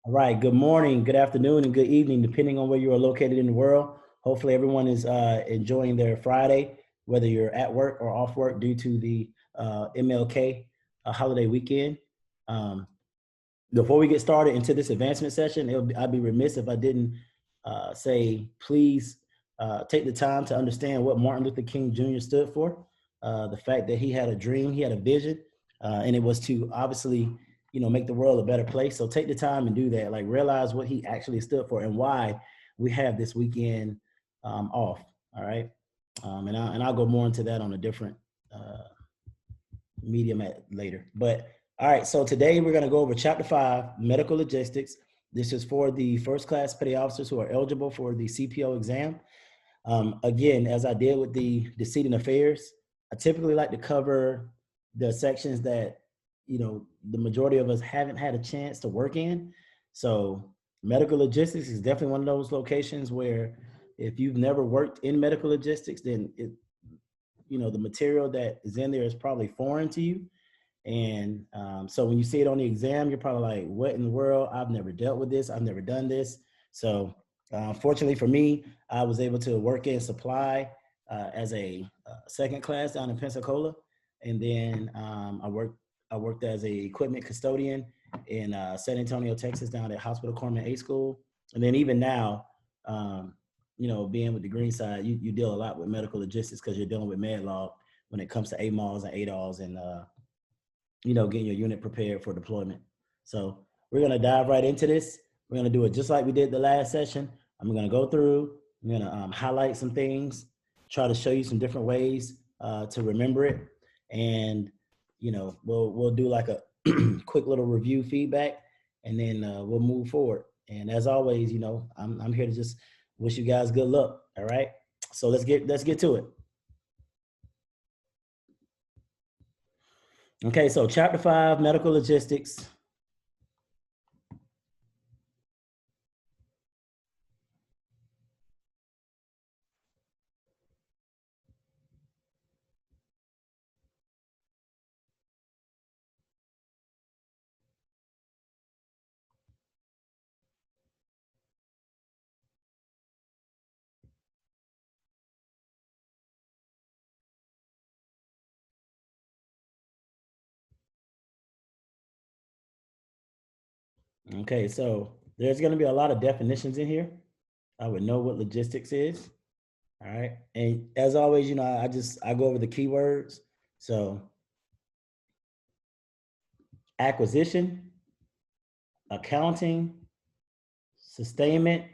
All right. Good morning, good afternoon, and good evening, depending on where you are located in the world. Hopefully, everyone is enjoying their Friday, whether you're at work or off work due to the MLK holiday weekend. Um, Before we get started into this advancement session, I'd be remiss if I didn't say, please take the time to understand what Martin Luther King Jr. stood for. The fact that he had a dream, he had a vision, and it was to obviously, make the world a better place. So take the time and do that. Like realize what he actually stood for and why we have this weekend off. All right, and I'll go more into that on a different medium later. But all right, so today we're going to go over Chapter 5, Medical Logistics. This is for the first class petty officers who are eligible for the CPO exam. Again, as I did with the decedent affairs, I typically like to cover the sections that, the majority of us haven't had a chance to work in. So medical logistics is definitely one of those locations where if you've never worked in medical logistics, then the material that is in there is probably foreign to you. And so when you see it on the exam, you're probably like, what in the world? I've never dealt with this. I've never done this. So fortunately for me, I was able to work in supply as a second class down in Pensacola. And then I worked as a equipment custodian in San Antonio, Texas, down at Hospital Corpsman A School. And then even now, being with the green side, you deal a lot with medical logistics because you're dealing with med log when it comes to AMOLs and ADOLs and getting your unit prepared for deployment. So we're going to dive right into this. We're going to do it just like we did the last session. I'm going to go through, I'm going to highlight some things, try to show you some different ways to remember it. And, we'll do like a quick little review feedback, and then we'll move forward. And as always, I'm here to just wish you guys good luck. All right. So let's get to it. Okay, so Chapter 5, Medical Logistics. Okay, so there's going to be a lot of definitions in here. I would know what logistics is. All right. And as always, I go over the keywords. So acquisition, accounting, sustainment,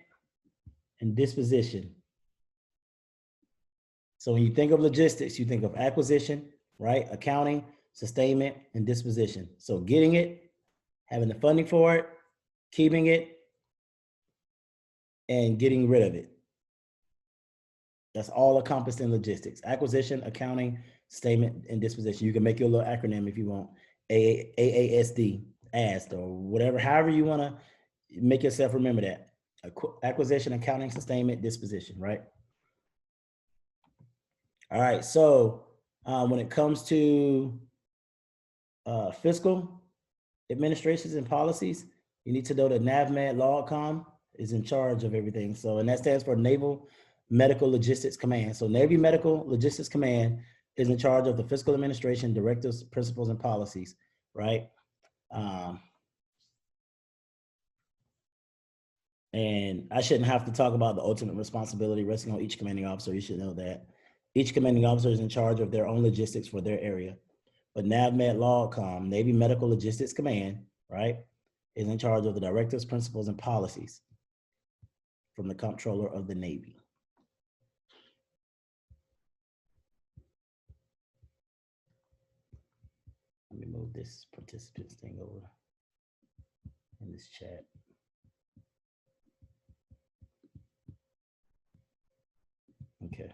and disposition. So when you think of logistics, you think of acquisition, right? Accounting, sustainment, and disposition. So getting it, having the funding for it, keeping it, and getting rid of it. That's all encompassed in logistics: acquisition, accounting, statement, and disposition. You can make your little acronym if you want, AASD, ASD, or whatever, however you want to make yourself remember that. Acquisition, accounting, sustainment, disposition, right? All right, so when it comes to fiscal administrations and policies, you need to know that NAV Med Logcom is in charge of everything. So, and that stands for Naval Medical Logistics Command. So Navy Medical Logistics Command is in charge of the fiscal administration, directives, principles, and policies, right? And I shouldn't have to talk about the ultimate responsibility resting on each commanding officer. You should know that. Each commanding officer is in charge of their own logistics for their area. But NAVMED Logcom, Navy Medical Logistics Command, right, is in charge of the directives, principles, and policies from the Comptroller of the Navy. Let me move this participants thing over in this chat. Okay.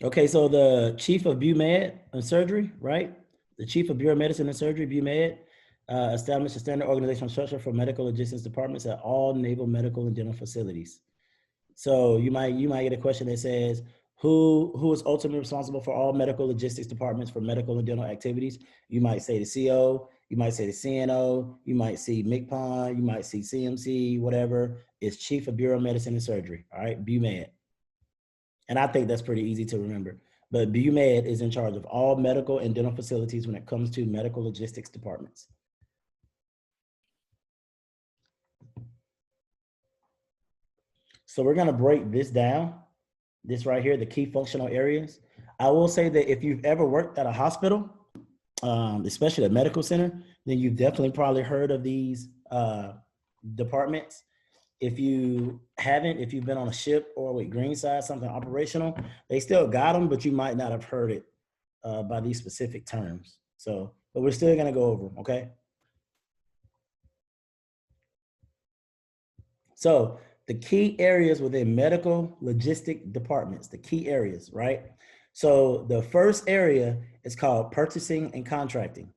Okay, so the chief of Biomed and surgery, right? The chief of Bureau of Medicine and Surgery, Biomed, established a standard organizational structure for medical logistics departments at all naval medical and dental facilities. So you might get a question that says, Who is ultimately responsible for all medical logistics departments for medical and dental activities? You might say the CO, you might say the CNO, you might see MCPON, you might see CMC, whatever. It's Chief of Bureau of Medicine and Surgery, all right, Biomed. And I think that's pretty easy to remember. But Biomed is in charge of all medical and dental facilities when it comes to medical logistics departments. So we're gonna break this down, this right here, the key functional areas. I will say that if you've ever worked at a hospital, especially a medical center, then you've definitely probably heard of these departments. If you haven't, if you've been on a ship or with Greenside, something operational, they still got them, but you might not have heard it by these specific terms. So, but we're still gonna go over them, okay? So the key areas within medical logistic departments, the key areas, right? So the first area is called purchasing and contracting.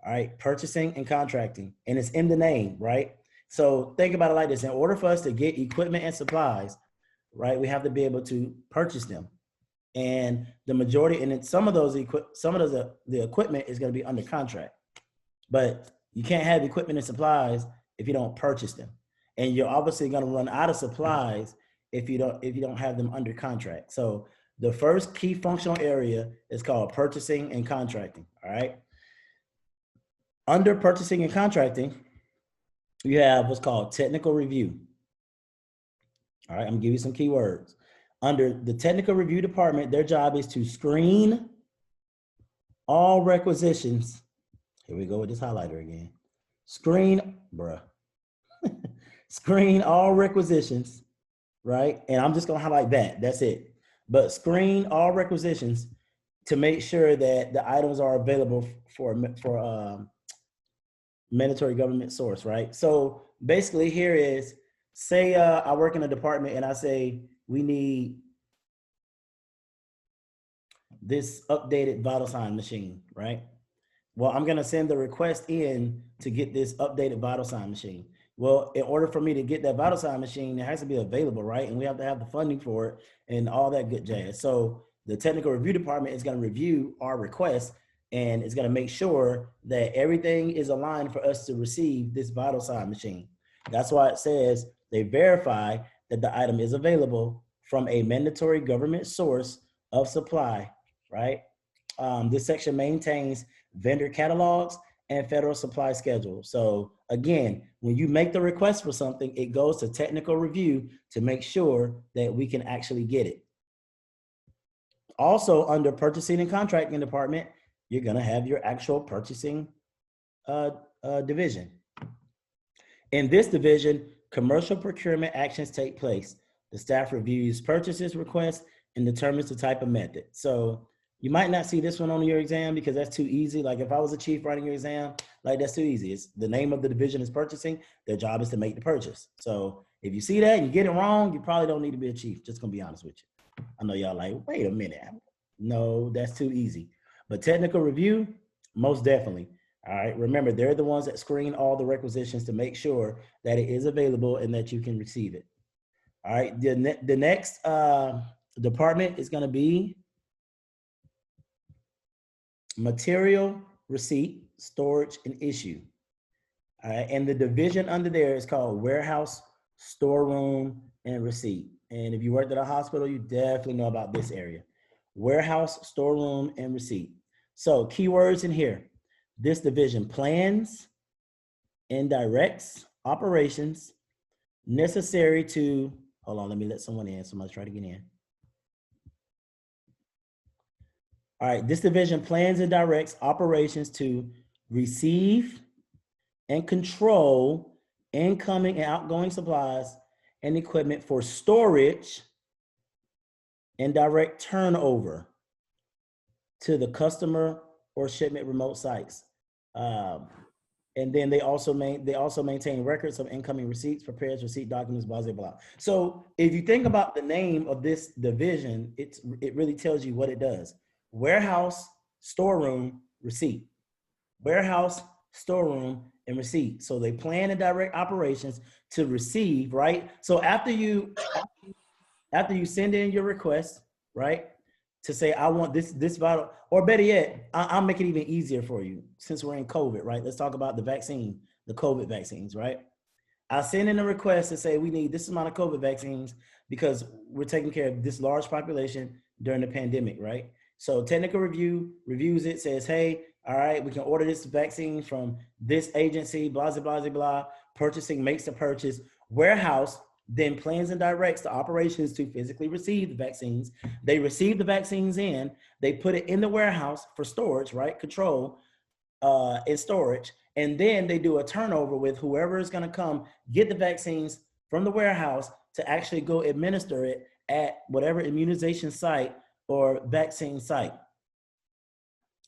All right, purchasing and contracting, and it's in the name, right? So think about it like this: in order for us to get equipment and supplies, right, we have to be able to purchase them, and the majority, and then some of those the equipment is going to be under contract, but you can't have equipment and supplies if you don't purchase them, and you're obviously going to run out of supplies if you don't have them under contract. So the first key functional area is called purchasing and contracting. All right. Under purchasing and contracting, you have what's called technical review. All right, I'm gonna give you some keywords. Under the technical review department, their job is to screen all requisitions. Here we go with this highlighter again. Screen all requisitions, right? And I'm just gonna highlight that, that's it. But screen all requisitions to make sure that the items are available for mandatory government source, right? So basically here is, say I work in a department and I say, we need this updated vital sign machine, right? Well, I'm gonna send the request in to get this updated vital sign machine. Well, in order for me to get that vital sign machine, it has to be available, right? And we have to have the funding for it and all that good jazz. So the technical review department is gonna review our request and it's gonna make sure that everything is aligned for us to receive this vital sign machine. That's why it says they verify that the item is available from a mandatory government source of supply, right? This section maintains vendor catalogs and federal supply schedule. So again, when you make the request for something, it goes to technical review to make sure that we can actually get it. Also under purchasing and contracting department, you're gonna have your actual purchasing division. In this division, commercial procurement actions take place. The staff reviews purchases requests and determines the type of method. So you might not see this one on your exam because that's too easy. Like if I was a chief writing your exam, like that's too easy. It's the name of the division is purchasing. Their job is to make the purchase. So if you see that and you get it wrong, you probably don't need to be a chief. Just gonna be honest with you. I know y'all like, wait a minute. No, that's too easy. But technical review, most definitely. All right, remember, they're the ones that screen all the requisitions to make sure that it is available and that you can receive it. All right, the next department is gonna be material receipt, storage, and issue. All right, and the division under there is called warehouse, storeroom, and receipt. And if you worked at a hospital, you definitely know about this area. Warehouse, storeroom, and receipt. So keywords in here. This division plans and directs operations necessary to, hold on, let me let someone in. Somebody's trying to get in. All right, this division plans and directs operations to receive and control incoming and outgoing supplies and equipment for storage and direct turnover to the customer or shipment remote sites. And then they also maintain records of incoming receipts, prepares receipt documents, blah, blah, blah. So if you think about the name of this division, it really tells you what it does. Warehouse, storeroom, receipt. Warehouse, storeroom, and receipt. So they plan and direct operations to receive, right? So after you send in your request, right? To say, I want this vital, or better yet, I'll make it even easier for you since we're in COVID, right? Let's talk about the vaccine, the COVID vaccines, right? I send in a request to say we need this amount of COVID vaccines because we're taking care of this large population during the pandemic, right? So technical review reviews it, says, hey, all right, we can order this vaccine from this agency, blah, blah, blah, blah. Purchasing makes the purchase. Warehouse then plans and directs the operations to physically receive the vaccines. They receive the vaccines in, they put it in the warehouse for storage, right? Control in storage. And then they do a turnover with whoever is going to come get the vaccines from the warehouse to actually go administer it at whatever immunization site or vaccine site.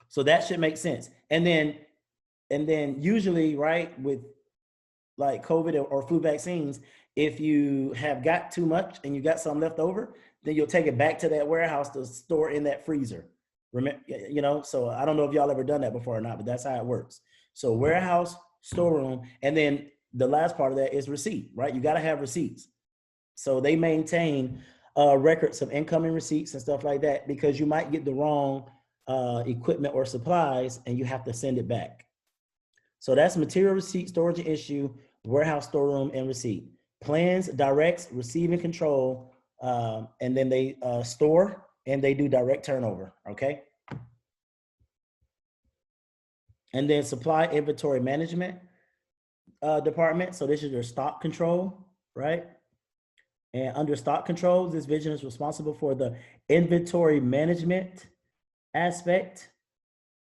So that should make sense. And then usually, right, with like COVID or flu vaccines, if you have got too much and you got some left over, then you'll take it back to that warehouse to store in that freezer. Remember, you know, so I don't know if y'all ever done that before or not, but that's how it works. So warehouse, storeroom, and then the last part of that is receipt, right? You got to have receipts. So they maintain records of incoming receipts and stuff like that, because you might get the wrong equipment or supplies and you have to send it back. So that's material receipt, storage and issue, warehouse, storeroom, and receipt. Plans, directs, receive and control, and then they store and they do direct turnover, okay? And then supply inventory management department. So this is your stock control, right? And under stock control, this division is responsible for the inventory management aspect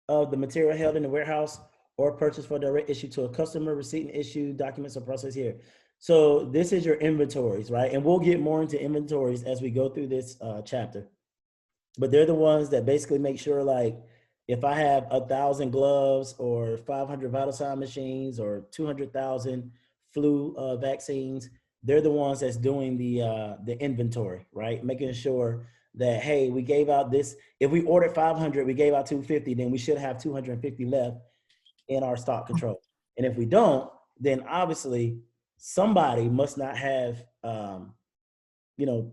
of the material held in the warehouse or purchased for direct issue to a customer, receipt and issue documents or process here. So this is your inventories, right? And we'll get more into inventories as we go through this chapter. But they're the ones that basically make sure, like, if I have 1,000 gloves or 500 vital sign machines or 200,000 flu vaccines, they're the ones that's doing the inventory, right? Making sure that, hey, we gave out this, if we ordered 500, we gave out 250, then we should have 250 left in our stock control. And if we don't, then obviously somebody must not have, you know,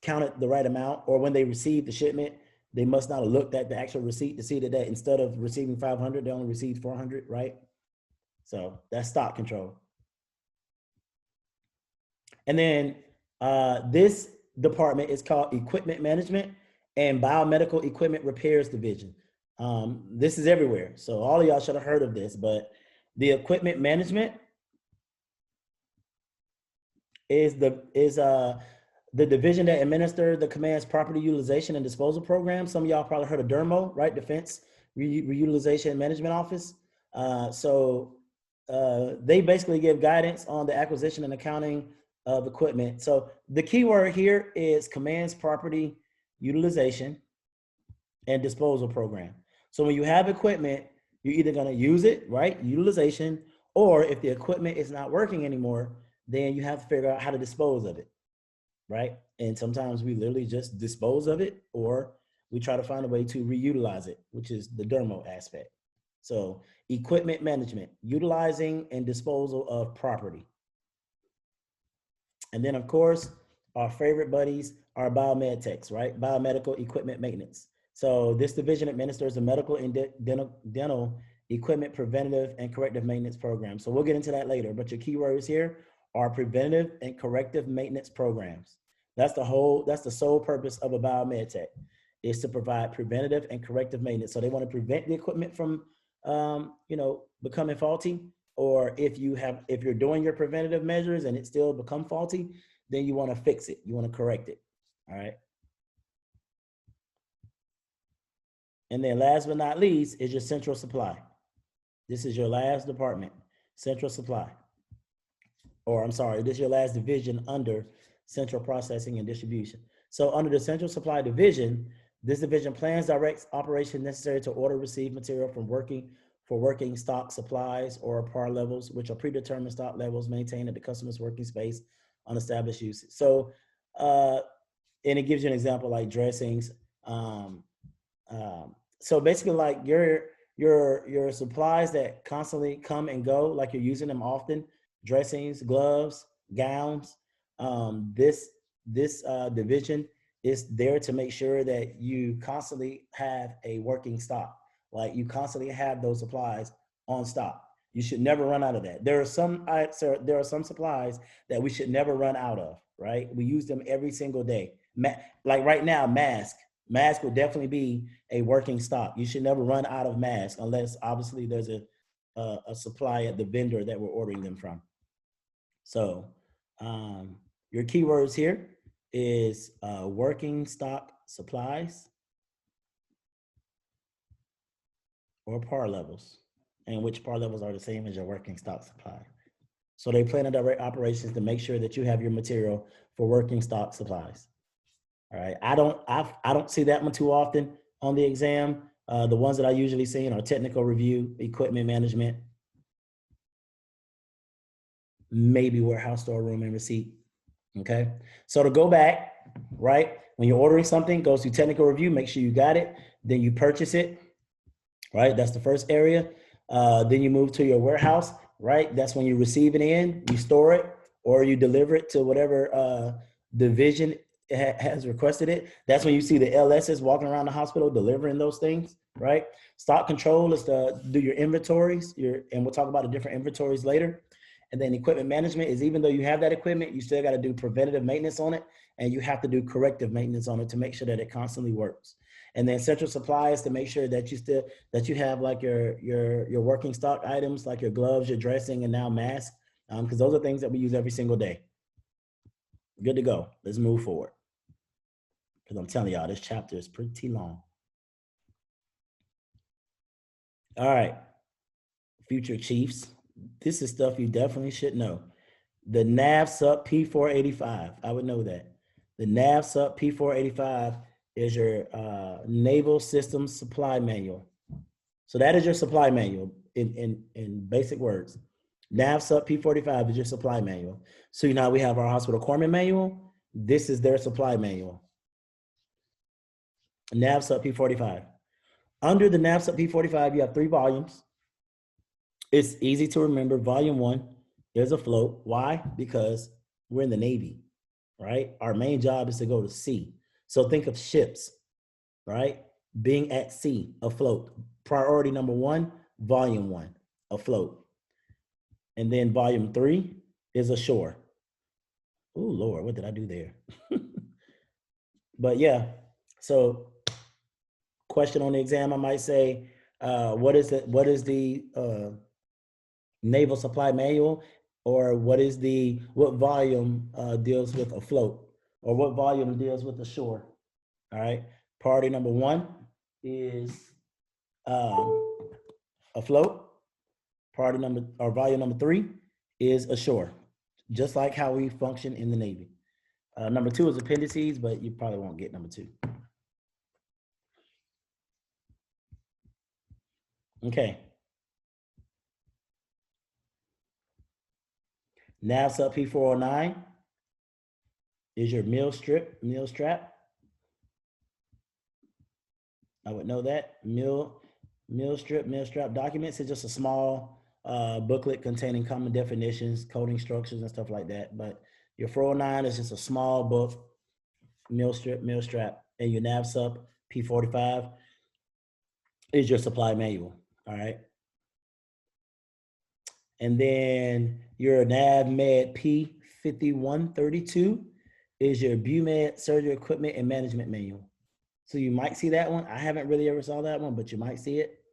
counted the right amount, or when they received the shipment, they must not have looked at the actual receipt to see that instead of receiving 500, they only received 400, right? So that's stock control. And then this department is called Equipment Management and Biomedical Equipment Repairs Division. This is everywhere. So all of y'all should have heard of this, but the equipment management is the division that administers the command's property utilization and disposal program. Some of y'all probably heard of DERMO, right? Defense Reutilization Management Office. They basically give guidance on the acquisition and accounting of equipment. So the key word here is command's property utilization and disposal program. So when you have equipment, you're either going to use it, right? Utilization, or if the equipment is not working anymore, then you have to figure out how to dispose of it, right? And sometimes we literally just dispose of it, or we try to find a way to reutilize it, which is the dermo aspect. So equipment management, utilizing and disposal of property. And then of course, our favorite buddies are biomed techs, right? Biomedical equipment maintenance. So this division administers the medical and dental equipment preventative and corrective maintenance program. So we'll get into that later, but your keywords here are preventative and corrective maintenance programs. That's the sole purpose of a biomed tech, is to provide preventative and corrective maintenance. So they want to prevent the equipment from, becoming faulty, or if you're doing your preventative measures and it still become faulty, then you want to fix it. You want to correct it. All right. And then last but not least is your central supply. This is your last department, central supply. Or I'm sorry, this is your last division under central processing and distribution. So under the central supply division, this division plans, directs operation necessary to order, receive material from working stock supplies or par levels, which are predetermined stock levels maintained at the customer's working space on established uses. So, and it gives you an example like dressings. So basically, like your supplies that constantly come and go, like you're using them often, dressings, gloves, gowns. This division It's there to make sure that you constantly have a working stock. Like you constantly have those supplies on stock. You should never run out of that. There are some supplies that we should never run out of, right? We use them every single day. Like right now, mask would definitely be a working stock. You should never run out of mask unless obviously there's a supply at the vendor that we're ordering them from. So your keywords here is working stock supplies or par levels, and which par levels are the same as your working stock supply. So they plan and direct operations to make sure that you have your material for working stock supplies. All right, I don't see that one too often on the exam. The ones that I usually see are technical review, equipment management, maybe warehouse, storeroom, and receipt. Okay, so to go back, right, when you're ordering something, goes through technical review, make sure you got it, then you purchase it, right? That's the first area. Then you move to your warehouse, right? That's when you receive it in, you store it, or you deliver it to whatever division has requested it. That's when you see the LSs walking around the hospital delivering those things, right? Stock control is to do your inventories, and we'll talk about the different inventories later. And then equipment management is, even though you have that equipment, you still got to do preventative maintenance on it, and you have to do corrective maintenance on it to make sure that it constantly works. And then central supply is to make sure that you have like your working stock items, like your gloves, your dressing, and now mask, because those are things that we use every single day. Good to go. Let's move forward, because I'm telling y'all, this chapter is pretty long. All right, future chiefs. This is stuff you definitely should know. The NAV Sub P485, I would know that. The NAV Sub P485 is your Naval Systems Supply Manual. So that is your supply manual in basic words. NAV Sub P45 is your supply manual. So now we have our hospital corpsman manual. This is their supply manual. NAV Sub P45. Under the NAV Sub P45, you have 3 volumes. It's easy to remember. Volume 1 is a float. Why? Because we're in the Navy, right? Our main job is to go to sea. So think of ships, right? Being at sea, afloat. Priority number 1, volume 1, afloat. And then volume 3 is ashore. Oh, Lord, what did I do there? But yeah, so question on the exam, I might say, what is the Naval Supply Manual, or what volume deals with afloat, or what volume deals with ashore? All right, priority number 1 is afloat. Volume number 3 is ashore, just like how we function in the Navy. Number 2 is appendices, but you probably won't get number 2. Okay. NAV Sub P409 is your meal strap. I would know that. Meal strap documents is just a small booklet containing common definitions, coding structures, and stuff like that. But your 409 is just a small book, meal strap, and your NAV Sub P45 is your supply manual. All right. And then your NAV Med P5132 is your Biomed surgery equipment and management manual. So you might see that one. I haven't really ever saw that one, but you might see it.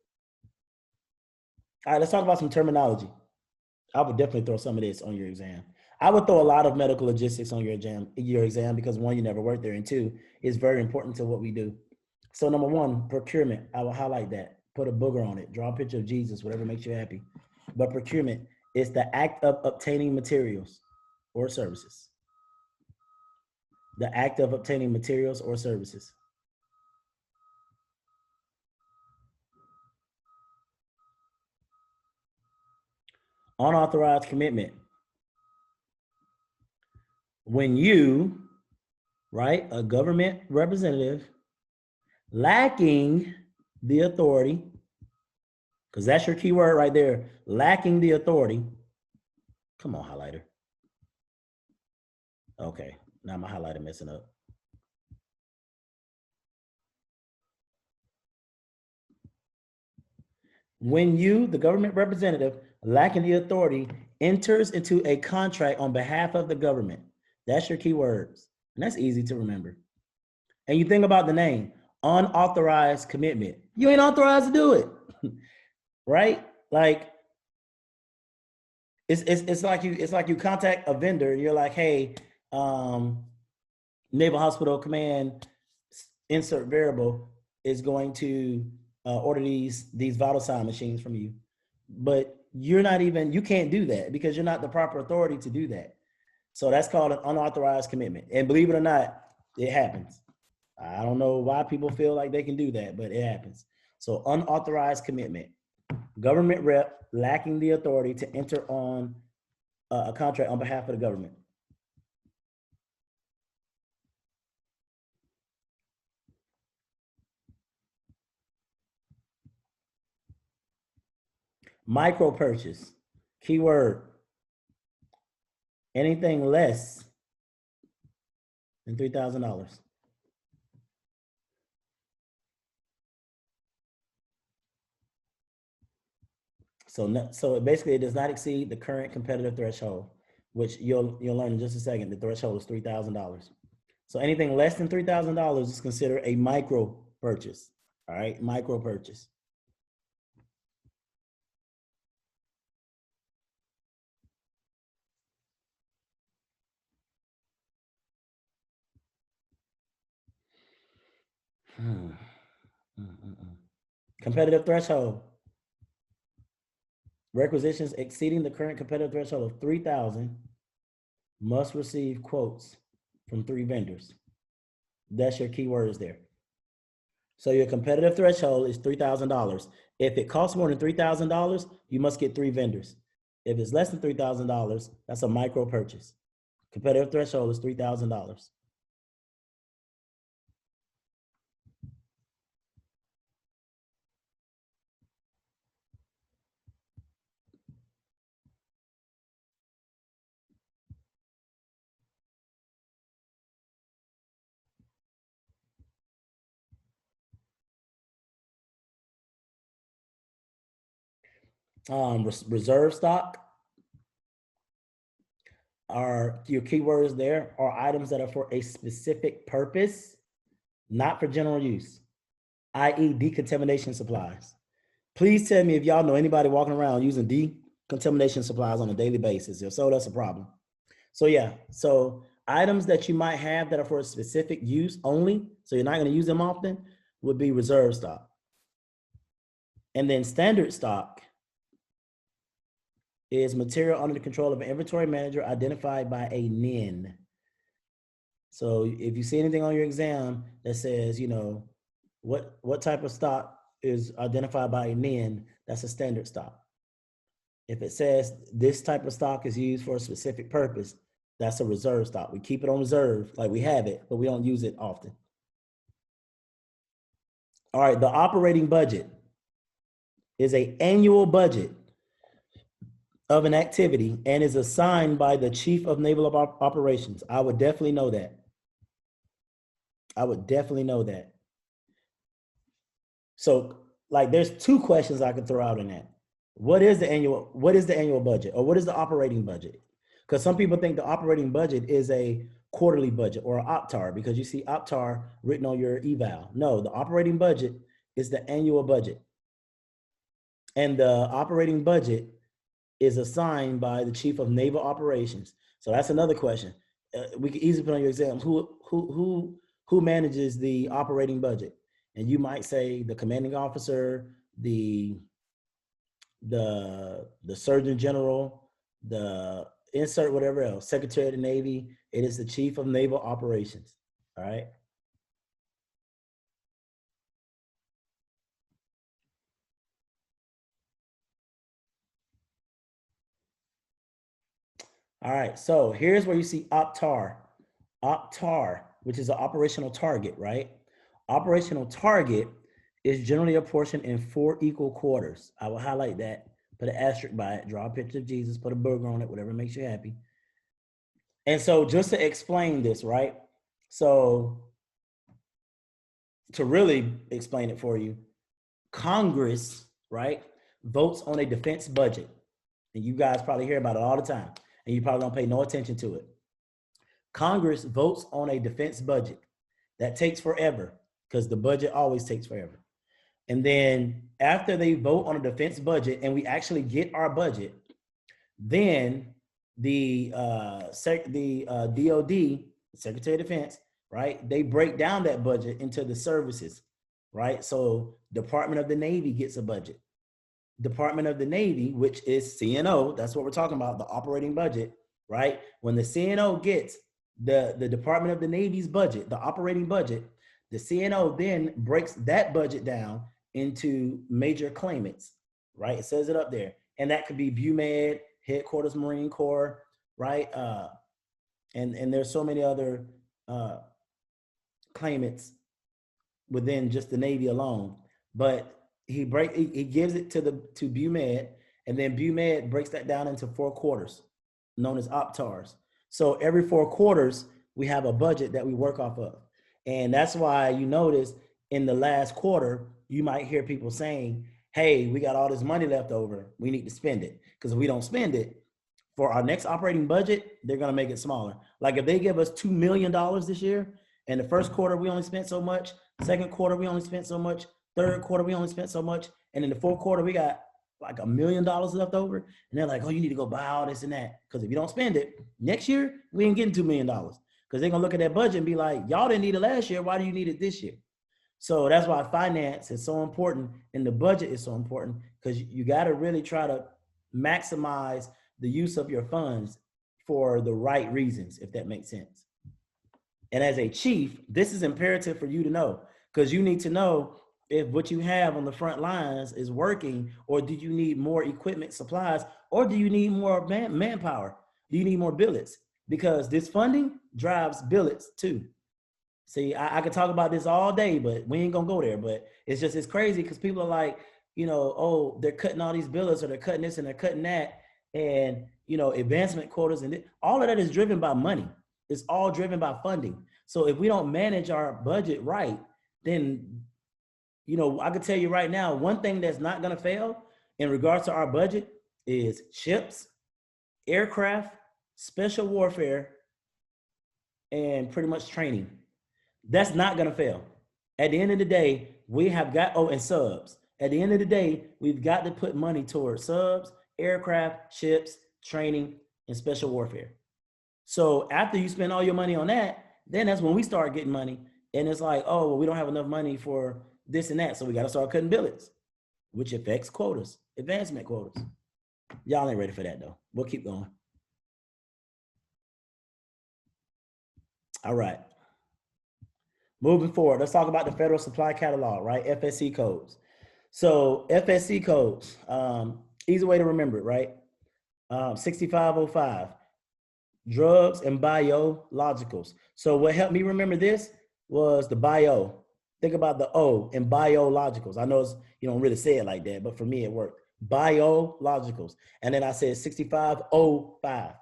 All right, let's talk about some terminology. I would definitely throw some of this on your exam. I would throw a lot of medical logistics on your exam because 1, you never worked there, and 2, it's very important to what we do. So number 1, procurement. I will highlight that. Put a booger on it. Draw a picture of Jesus, whatever makes you happy. But procurement is the act of obtaining materials or services. The act of obtaining materials or services. Unauthorized commitment. When you, right, a government representative, lacking the authority, because that's your key word right there, lacking the authority. Come on, highlighter. Okay, now my highlighter messing up. When you, the government representative, lacking the authority, enters into a contract on behalf of the government. That's your keywords. And that's easy to remember. And you think about the name, unauthorized commitment. You ain't authorized to do it, right? Like it's like you contact a vendor and you're like, hey, Naval Hospital Command, insert variable, is going to order these vital sign machines from you. But you're not even, you can't do that because you're not the proper authority to do that. So that's called an unauthorized commitment. And believe it or not, it happens. I don't know why people feel like they can do that, but it happens. So unauthorized commitment, government rep lacking the authority to enter on a contract on behalf of the government. Micro purchase, keyword, anything less than $3,000. So basically it does not exceed the current competitive threshold, which you'll learn in just a second. The threshold is $3,000. So anything less than $3,000 is considered a micro purchase. All right, micro purchase. Competitive threshold. Requisitions exceeding the current competitive threshold of 3,000 must receive quotes from 3 vendors. That's your keywords there. So your competitive threshold is $3,000. If it costs more than $3,000, you must get 3 vendors. If it's less than $3,000, that's a micro purchase. Competitive threshold is $3,000. Reserve stock are your keywords there are items that are for a specific purpose, not for general use, i.e. decontamination supplies. Please tell me if y'all know anybody walking around using decontamination supplies on a daily basis. If so, that's a problem. So yeah, so items that you might have that are for a specific use only, so you're not going to use them often, would be reserve stock. And then standard stock is material under the control of an inventory manager identified by a NIN. So if you see anything on your exam that says, you know, what type of stock is identified by a NIN, that's a standard stock. If it says this type of stock is used for a specific purpose, that's a reserve stock. We keep it on reserve, like we have it, but we don't use it often. All right, the operating budget is an annual budget of an activity and is assigned by the Chief of Naval Operations. I would definitely know that. I would definitely know that. So like there's 2 questions I could throw out in that. What is the annual budget, or what is the operating budget? Because some people think the operating budget is a quarterly budget or an OPTAR because you see OPTAR written on your eval. No, the operating budget is the annual budget. And the operating budget is assigned by the Chief of Naval Operations. So that's another question. We can easily put on your exam, who manages the operating budget? And you might say the commanding officer, the Surgeon General, the insert whatever else, Secretary of the Navy. It is the Chief of Naval Operations. All right. All right. So here's where you see OPTAR. OPTAR, which is an operational target, right? Operational target is generally apportioned in 4 equal quarters. I will highlight that, put an asterisk by it, draw a picture of Jesus, put a burger on it, whatever makes you happy. And so just to explain this, right? So to really explain it for you, Congress, right? votes on a defense budget. And you guys probably hear about it all the time, and you probably don't pay no attention to it. Congress votes on a defense budget. That takes forever because the budget always takes forever. And then after they vote on a defense budget and we actually get our budget, then the DOD, Secretary of Defense, right? They break down that budget into the services, right? So Department of the Navy gets a budget. Department of the Navy, which is CNO, that's what we're talking about, the operating budget, right? When the CNO gets the Department of the Navy's budget, the operating budget, the CNO then breaks that budget down into major claimants, right? It says it up there. And that could be Biomed, Headquarters Marine Corps, right? And there's so many other claimants within just the Navy alone. But he gives it to Biomed, and then Biomed breaks that down into 4 quarters, known as OPTARs. So every 4 quarters, we have a budget that we work off of. And that's why you notice in the last quarter, you might hear people saying, hey, we got all this money left over, we need to spend it. Because if we don't spend it, for our next operating budget, they're gonna make it smaller. Like if they give us $2 million this year, and the first quarter we only spent so much, second quarter we only spent so much, third quarter we only spent so much, and in the fourth quarter we got like $1 million left over, and they're like, oh, you need to go buy all this and that. Because if you don't spend it, next year we ain't getting $2 million. Because they're gonna look at that budget and be like, y'all didn't need it last year, why do you need it this year? So that's why finance is so important and the budget is so important, because you gotta really try to maximize the use of your funds for the right reasons, if that makes sense. And as a chief, this is imperative for you to know, because you need to know if what you have on the front lines is working, or do you need more equipment, supplies, or do you need more manpower? Do you need more billets? Because this funding drives billets too. See, I could talk about this all day, but we ain't gonna go there. But it's crazy because people are like, you know, oh, they're cutting all these billets, or they're cutting this and they're cutting that. And, you know, advancement quotas and all of that is driven by money. It's all driven by funding. So if we don't manage our budget right, then, you know, I could tell you right now, one thing that's not gonna fail in regards to our budget is ships, aircraft, special warfare, and pretty much training. That's not gonna fail. At the end of the day, we have got, oh, and subs. At the end of the day, we've got to put money towards subs, aircraft, ships, training, and special warfare. So after you spend all your money on that, then that's when we start getting money. And it's like, oh, well, we don't have enough money for this and that. So we got to start cutting billets, which affects quotas, advancement quotas. Y'all ain't ready for that though. We'll keep going. All right. Moving forward, let's talk about the Federal Supply Catalog, right? FSC codes. So FSC codes, easy way to remember it, right? 6505, drugs and biologicals. So what helped me remember this was the bio. Think about the O in biologicals. I know you don't really say it like that, but for me it worked. Biologicals. And then I said 6505,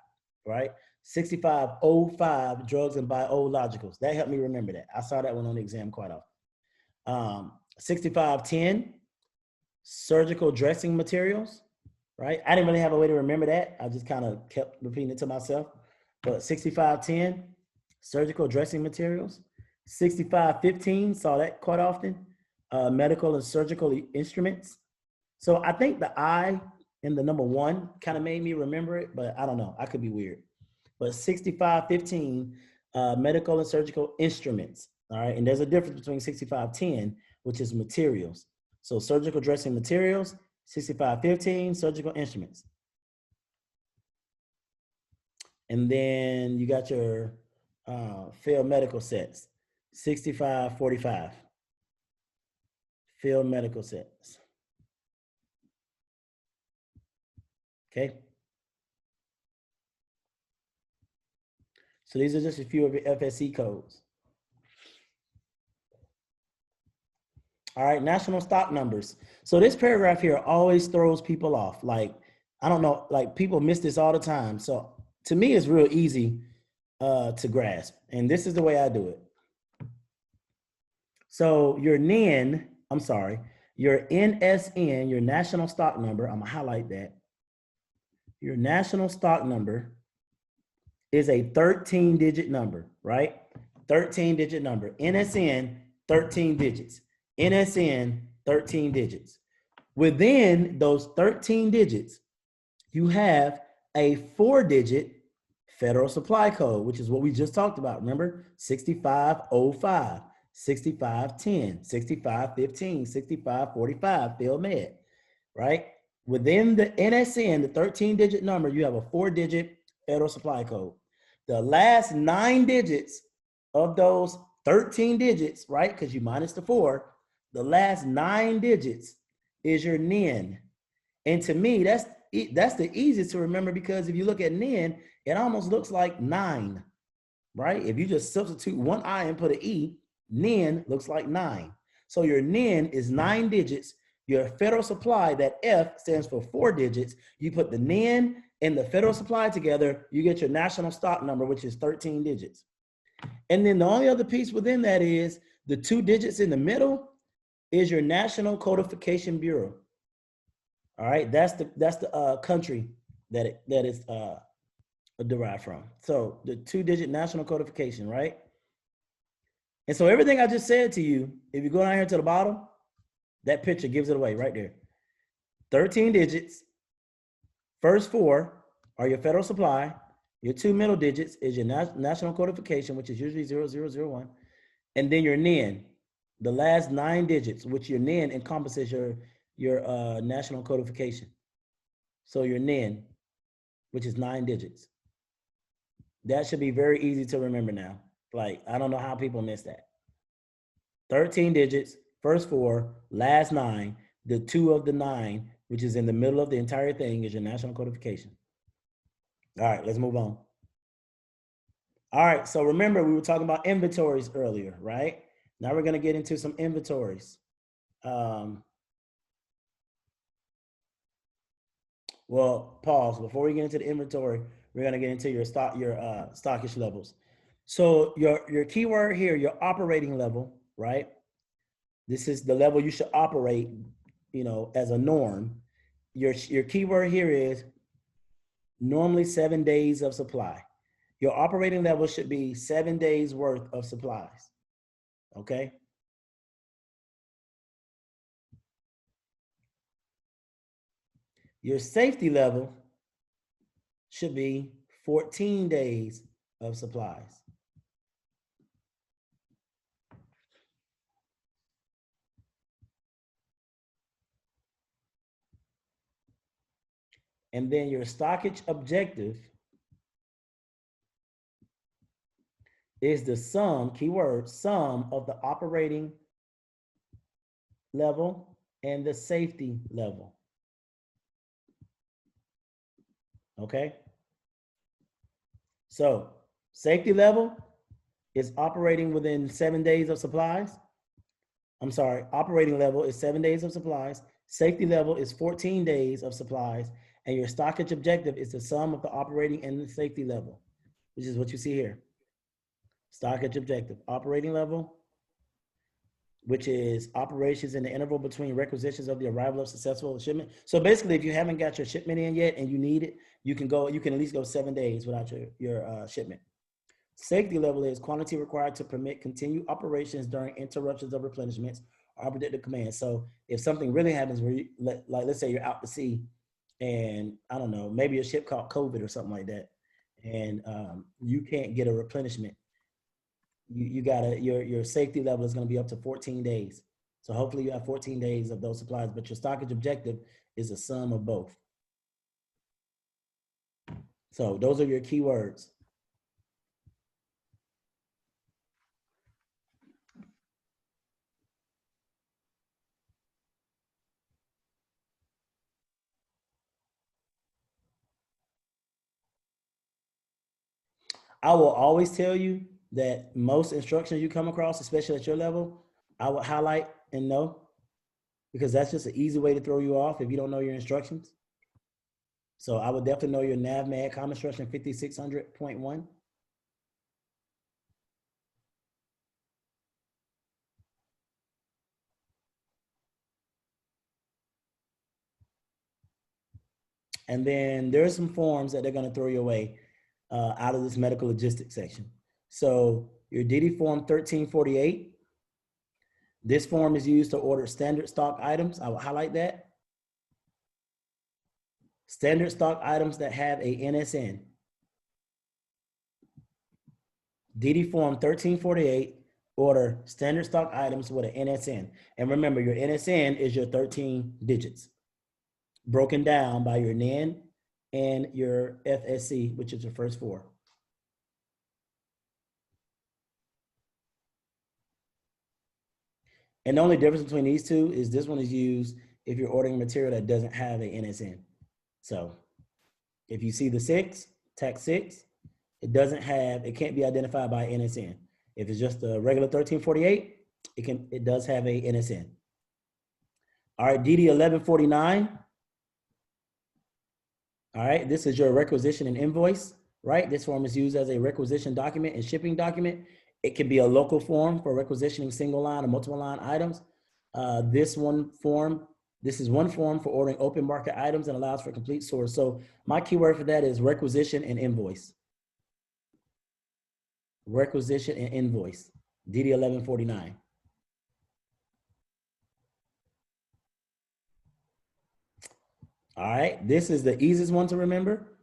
right? 6505, drugs and biologicals. That helped me remember that. I saw that one on the exam quite often. 6510, surgical dressing materials, right? I didn't really have a way to remember that. I just kind of kept repeating it to myself. But 6510, surgical dressing materials. 6515, saw that quite often. Medical and surgical instruments. So I think the I in the number 1 kind of made me remember it, but I don't know. I could be weird. But 6515, medical and surgical instruments. All right. And there's a difference between 6510, which is materials. So surgical dressing materials, 6515, surgical instruments. And then you got your field medical sets, 6545. Field medical sets. Okay. So these are just a few of your FSC codes. All right, national stock numbers. So this paragraph here always throws people off. Like, I don't know, like people miss this all the time. So to me, it's real easy to grasp. And this is the way I do it. So your NIN, I'm sorry, Your NSN, your national stock number, I'm gonna highlight that. Your national stock number is a 13-digit number, right? 13-digit number. NSN, 13 digits. NSN, 13 digits. Within those 13 digits, you have a 4-digit federal supply code, which is what we just talked about. Remember, 6505, 6510, 6515, 6545, Biomed, right? Within the NSN, the 13-digit number, you have a 4-digit federal supply code. The last 9 digits of those 13 digits, right? Because you minus the 4, the last 9 digits is your NIN. And to me, that's the easiest to remember, because if you look at NIN, it almost looks like 9, right? If you just substitute one I and put an E, NIN looks like 9. So your NIN is 9 digits. Your federal supply, that F stands for 4 digits. You put the NIN and the federal supply together, you get your national stock number, which is 13 digits. And then the only other piece within that is the 2 digits in the middle is your National Codification Bureau. All right, that's the country that is derived from. So the 2-digit national codification, right? And so everything I just said to you, if you go down here to the bottom, that picture gives it away right there. 13 digits, first 4 are your federal supply. Your 2 middle digits is your national codification, which is usually 0001. And then your NIN, the last 9 digits, which your NIN encompasses your national codification. So your NIN, which is 9 digits. That should be very easy to remember now. Like, I don't know how people miss that. 13 digits, first 4, last 9, the 2 of the 9, which is in the middle of the entire thing, is your national codification. All right, let's move on. All right, so remember, we were talking about inventories earlier, right? Now we're gonna get into some inventories. Well, pause. Before we get into the inventory, we're gonna get into your stockage levels. So your keyword here, your operating level, right? This is the level you should operate, as a norm. Your keyword here is normally 7 days of supply. Your operating level should be 7 days worth of supplies. Okay. Your safety level should be 14 days of supplies. And then your stockage objective is the sum, keyword, sum of the operating level and the safety level. Okay? So safety level is operating within 7 days of supplies. I'm sorry, operating level is 7 days of supplies. Safety level is 14 days of supplies. And your stockage objective is the sum of the operating and the safety level, which is what you see here. Stockage objective, operating level, which is operations in the interval between requisitions of the arrival of successful shipment. So basically, if you haven't got your shipment in yet and you need it, you can at least go 7 days without your shipment. Safety level is quantity required to permit continued operations during interruptions of replenishments or unpredicted commands. So if something really happens where let's say you're out to sea and I don't know, maybe a ship caught COVID or something like that, and you can't get a replenishment, your safety level is going to be up to 14 days. So hopefully you have 14 days of those supplies, but your stockage objective is a sum of both. So those are your keywords. I will always tell you that most instructions you come across, especially at your level, I would highlight and know, because that's just an easy way to throw you off if you don't know your instructions. So I would definitely know your NAV Med Common Instruction 5600.1. And then there's some forms that they're going to throw your way out of this medical logistics section. So your DD form 1348, this form is used to order standard stock items. I will highlight that. Standard stock items that have a NSN. DD form 1348, order standard stock items with an NSN. And remember, your NSN is your 13 digits, broken down by your NIN and your FSC, which is your first four. And the only difference between these two is this one is used if you're ordering material that doesn't have a NSN. So if you see the 6, tax 6, it can't be identified by NSN. If it's just a regular 1348, it does have a NSN. All right, DD 1149. All right, this is your requisition and invoice, right? This form is used as a requisition document and shipping document. It can be a local form for requisitioning single line or multiple line items. This is one form for ordering open market items and allows for complete source. So my keyword for that is requisition and invoice. Requisition and invoice, DD 1149. All right, this is the easiest one to remember.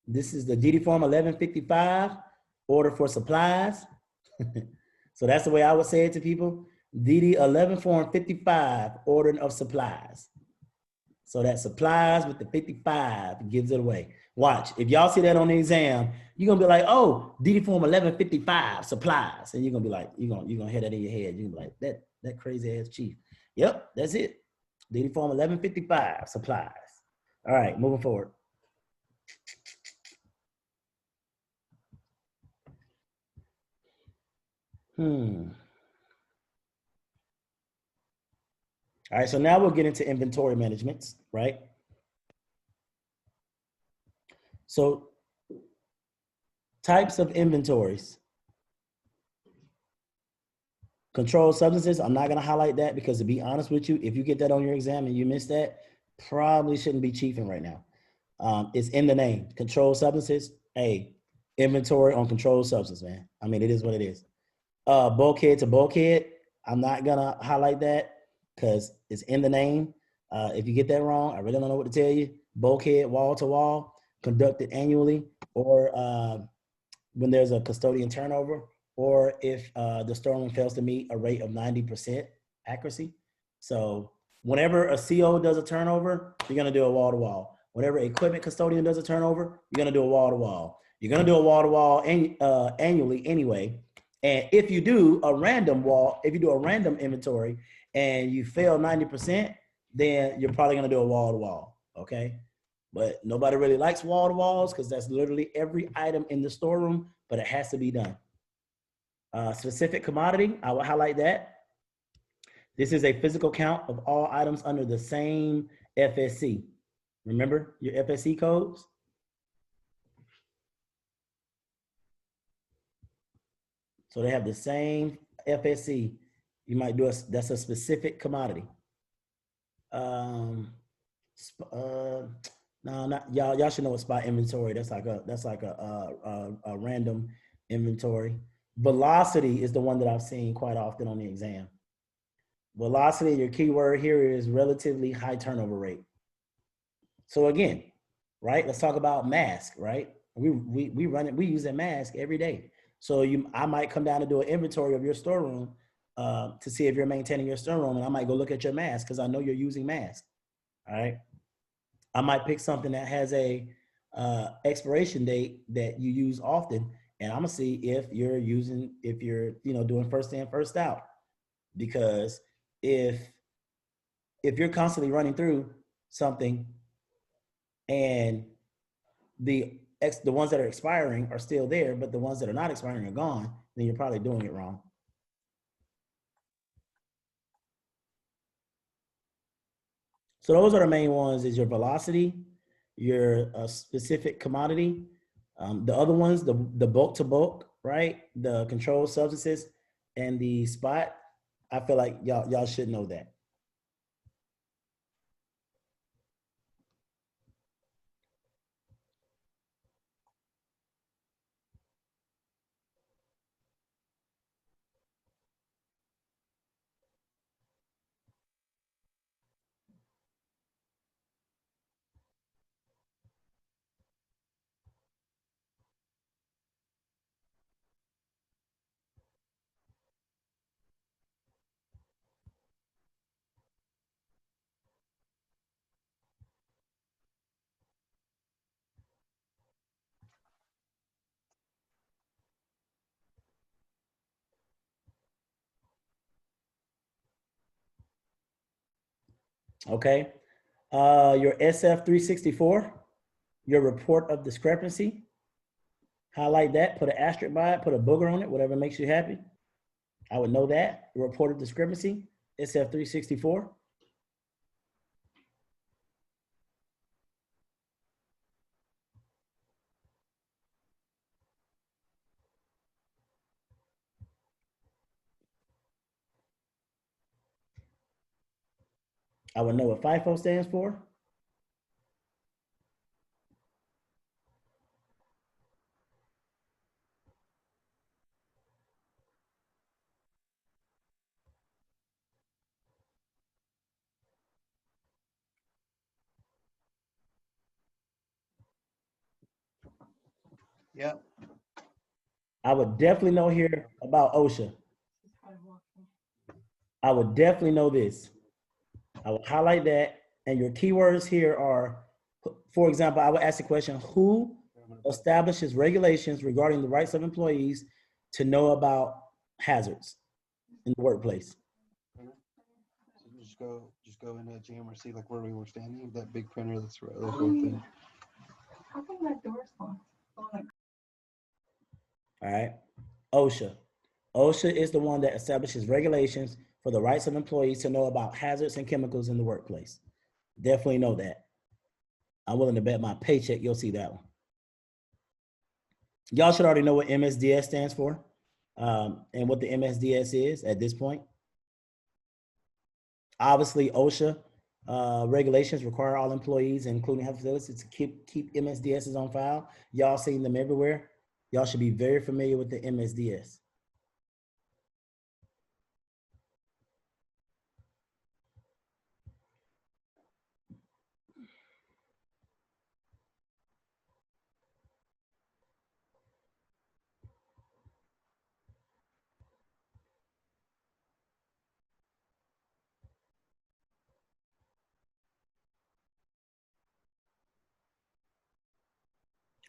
This is the DD form 1155, order for supplies. So that's the way I would say it to people. DD 11 form 55, ordering of supplies. So that supplies with the 55 gives it away. Watch, if y'all see that on the exam, you're gonna be like, oh, DD form 1155, supplies. And you're gonna be like, you're gonna hear that in your head. You're gonna be like, that crazy ass chief. Yep, that's it. DD form 1155, supplies. All right, moving forward. All right, so now we'll get into inventory management, right? So types of inventories. Controlled substances, I'm not gonna highlight that because to be honest with you, if you get that on your exam and you miss that, probably shouldn't be chiefing right now. It's in the name, controlled substances, inventory on controlled substance, man. I mean, it is what it is. Bulkhead to bulkhead, I'm not gonna highlight that because it's in the name. If you get that wrong, I really don't know what to tell you. Bulkhead, wall to wall, conducted annually, or when there's a custodian turnover, or if the storeroom fails to meet a rate of 90% accuracy. So whenever a CO does a turnover, you're gonna do a wall to wall. Whenever equipment custodian does a turnover, you're gonna do a wall to wall. You're gonna do a wall to wall annually anyway. And if you do a random inventory and you fail 90%, then you're probably gonna do a wall to wall, okay? But nobody really likes wall to walls because that's literally every item in the storeroom, but it has to be done. Specific commodity, I will highlight that. This is a physical count of all items under the same FSC. Remember your FSC codes? So they have the same FSC. You might do that's a specific commodity. No, not y'all should know what spot inventory. That's like a random inventory. Velocity is the one that I've seen quite often on the exam. Velocity, your keyword here is relatively high turnover rate. So again, right? Let's talk about mask, right? We use a mask every day. So I might come down and do an inventory of your storeroom to see if you're maintaining your storeroom, and I might go look at your mask because I know you're using mask. All right. I might pick something that has a expiration date that you use often, and I'm gonna see if you're doing first in, first out. Because if you're constantly running through something and the ones that are expiring are still there, but the ones that are not expiring are gone, then you're probably doing it wrong. So those are the main ones: is your velocity, your specific commodity. The other ones, the bulk to bulk, right? The controlled substances and the spot. I feel like y'all should know that. Okay. Your SF364, your report of discrepancy. Highlight that, put an asterisk by it, put a booger on it, whatever makes you happy. I would know that. Report of discrepancy, SF364. I would know what FIFO stands for. Yeah. I would definitely know here about OSHA. I would definitely know this. I would highlight that. And your keywords here are, for example, I would ask the question, who establishes regulations regarding the rights of employees to know about hazards in the workplace? So just go in that jam or see like where we were standing, that big printer that's right there. How come that door's locked? All right. OSHA. OSHA is the one that establishes regulations for the rights of employees to know about hazards and chemicals in the workplace. Definitely know that. I'm willing to bet my paycheck you'll see that one. Y'all should already know what MSDS stands for and what the MSDS is at this point. Obviously, OSHA regulations require all employees, including health facilities, to keep MSDSs on file. Y'all seen them everywhere. Y'all should be very familiar with the MSDS.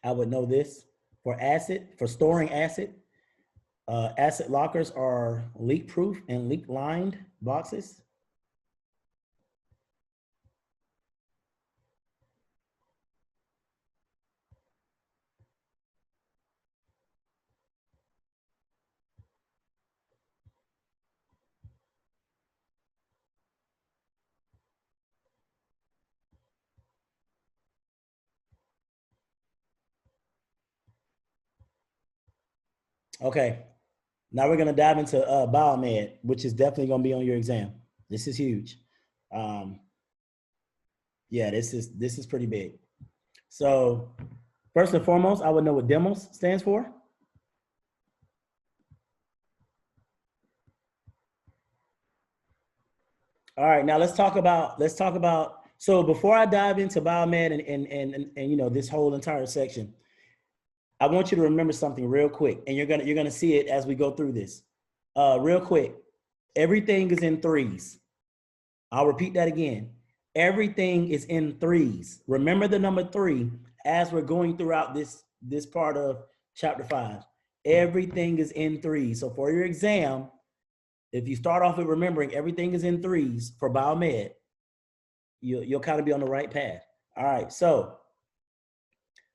I would know this. For acid, for storing acid, acid lockers are leak proof and leak lined boxes. Okay, now we're gonna dive into Biomed, which is definitely gonna be on your exam. This is huge. Yeah, this is pretty big. So first and foremost, I would know what demos stands for. All right, now let's talk about, so before I dive into Biomed and you know, this whole entire section, I want you to remember something real quick, and you're gonna see it as we go through this. Real quick, everything is in threes. I'll repeat that again. Everything is in threes. Remember the number 3 as we're going throughout this part of chapter 5. Everything is in threes. So for your exam, if you start off with remembering everything is in threes for Biomed, you'll kind of be on the right path. All right, so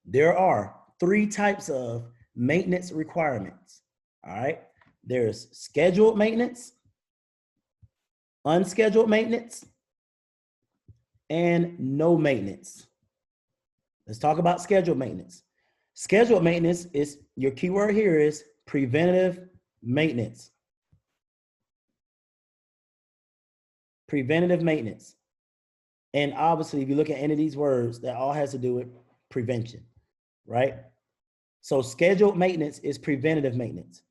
there are 3 types of maintenance requirements. All right, there's scheduled maintenance, unscheduled maintenance, and no maintenance. Let's talk about scheduled maintenance. Scheduled maintenance is, your keyword here is preventative maintenance. Preventative maintenance. And obviously, if you look at any of these words, that all has to do with prevention, right? So scheduled maintenance is preventative maintenance.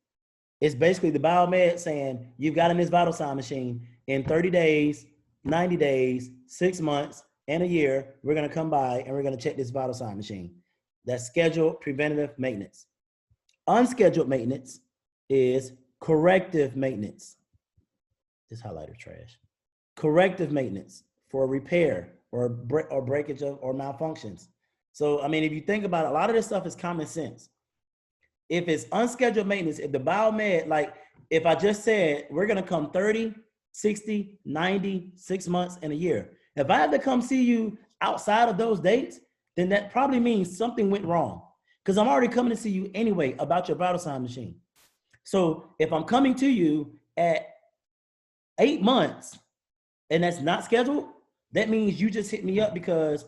It's basically the Biomed saying, you've got in this vital sign machine in 30 days, 90 days, 6 months, and a year, we're gonna come by and we're gonna check this vital sign machine. That's scheduled preventative maintenance. Unscheduled maintenance is corrective maintenance. This highlighter trash. Corrective maintenance for repair or breakage of or malfunctions. So, I mean, if you think about it, a lot of this stuff is common sense. If it's unscheduled maintenance, if the Biomed, like if I just said, we're gonna come 30, 60, 90, 6 months, and a year. If I have to come see you outside of those dates, then that probably means something went wrong, because I'm already coming to see you anyway about your vital sign machine. So if I'm coming to you at 8 months and that's not scheduled, that means you just hit me up because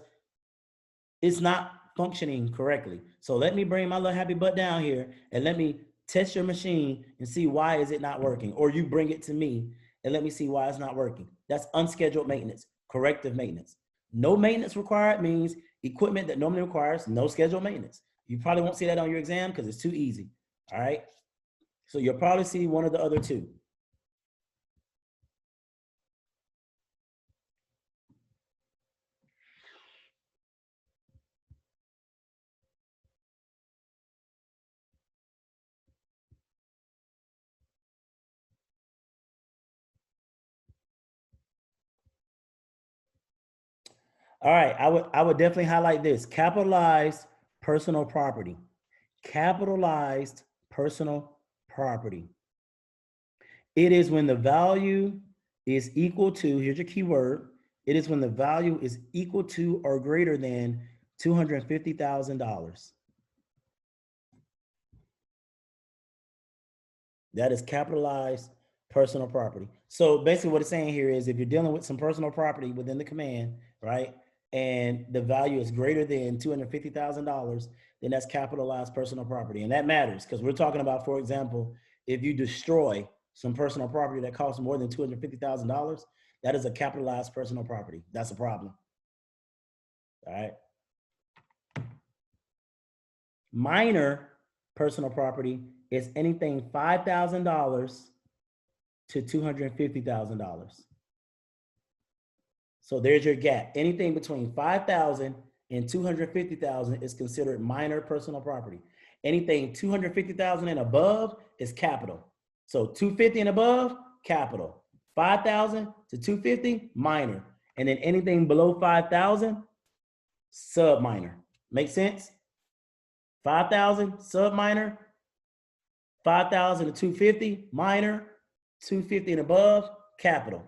it's not functioning correctly. So let me bring my little happy butt down here and let me test your machine and see why is it not working. Or you bring it to me and let me see why it's not working. That's unscheduled maintenance, corrective maintenance. No maintenance required means equipment that normally requires no scheduled maintenance. You probably won't see that on your exam because it's too easy, all right? So you'll probably see one of the other two. All right, I would definitely highlight this: capitalized personal property. Capitalized personal property. It is when the value is equal to, here's your keyword, it is when the value is equal to or greater than $250,000. That is capitalized personal property. So basically what it's saying here is if you're dealing with some personal property within the command, right, and the value is greater than $250,000, then that's capitalized personal property. And that matters because we're talking about, for example, if you destroy some personal property that costs more than $250,000, that is a capitalized personal property. That's a problem. All right. Minor personal property is anything $5,000 to $250,000. So there's your gap. Anything between 5,000 and 250,000 is considered minor personal property. Anything 250,000 and above is capital. So 250 and above, capital. 5,000 to 250, minor. And then anything below 5,000, sub minor. Make sense? 5,000, sub minor. 5,000 to 250, minor. 250 and above, capital.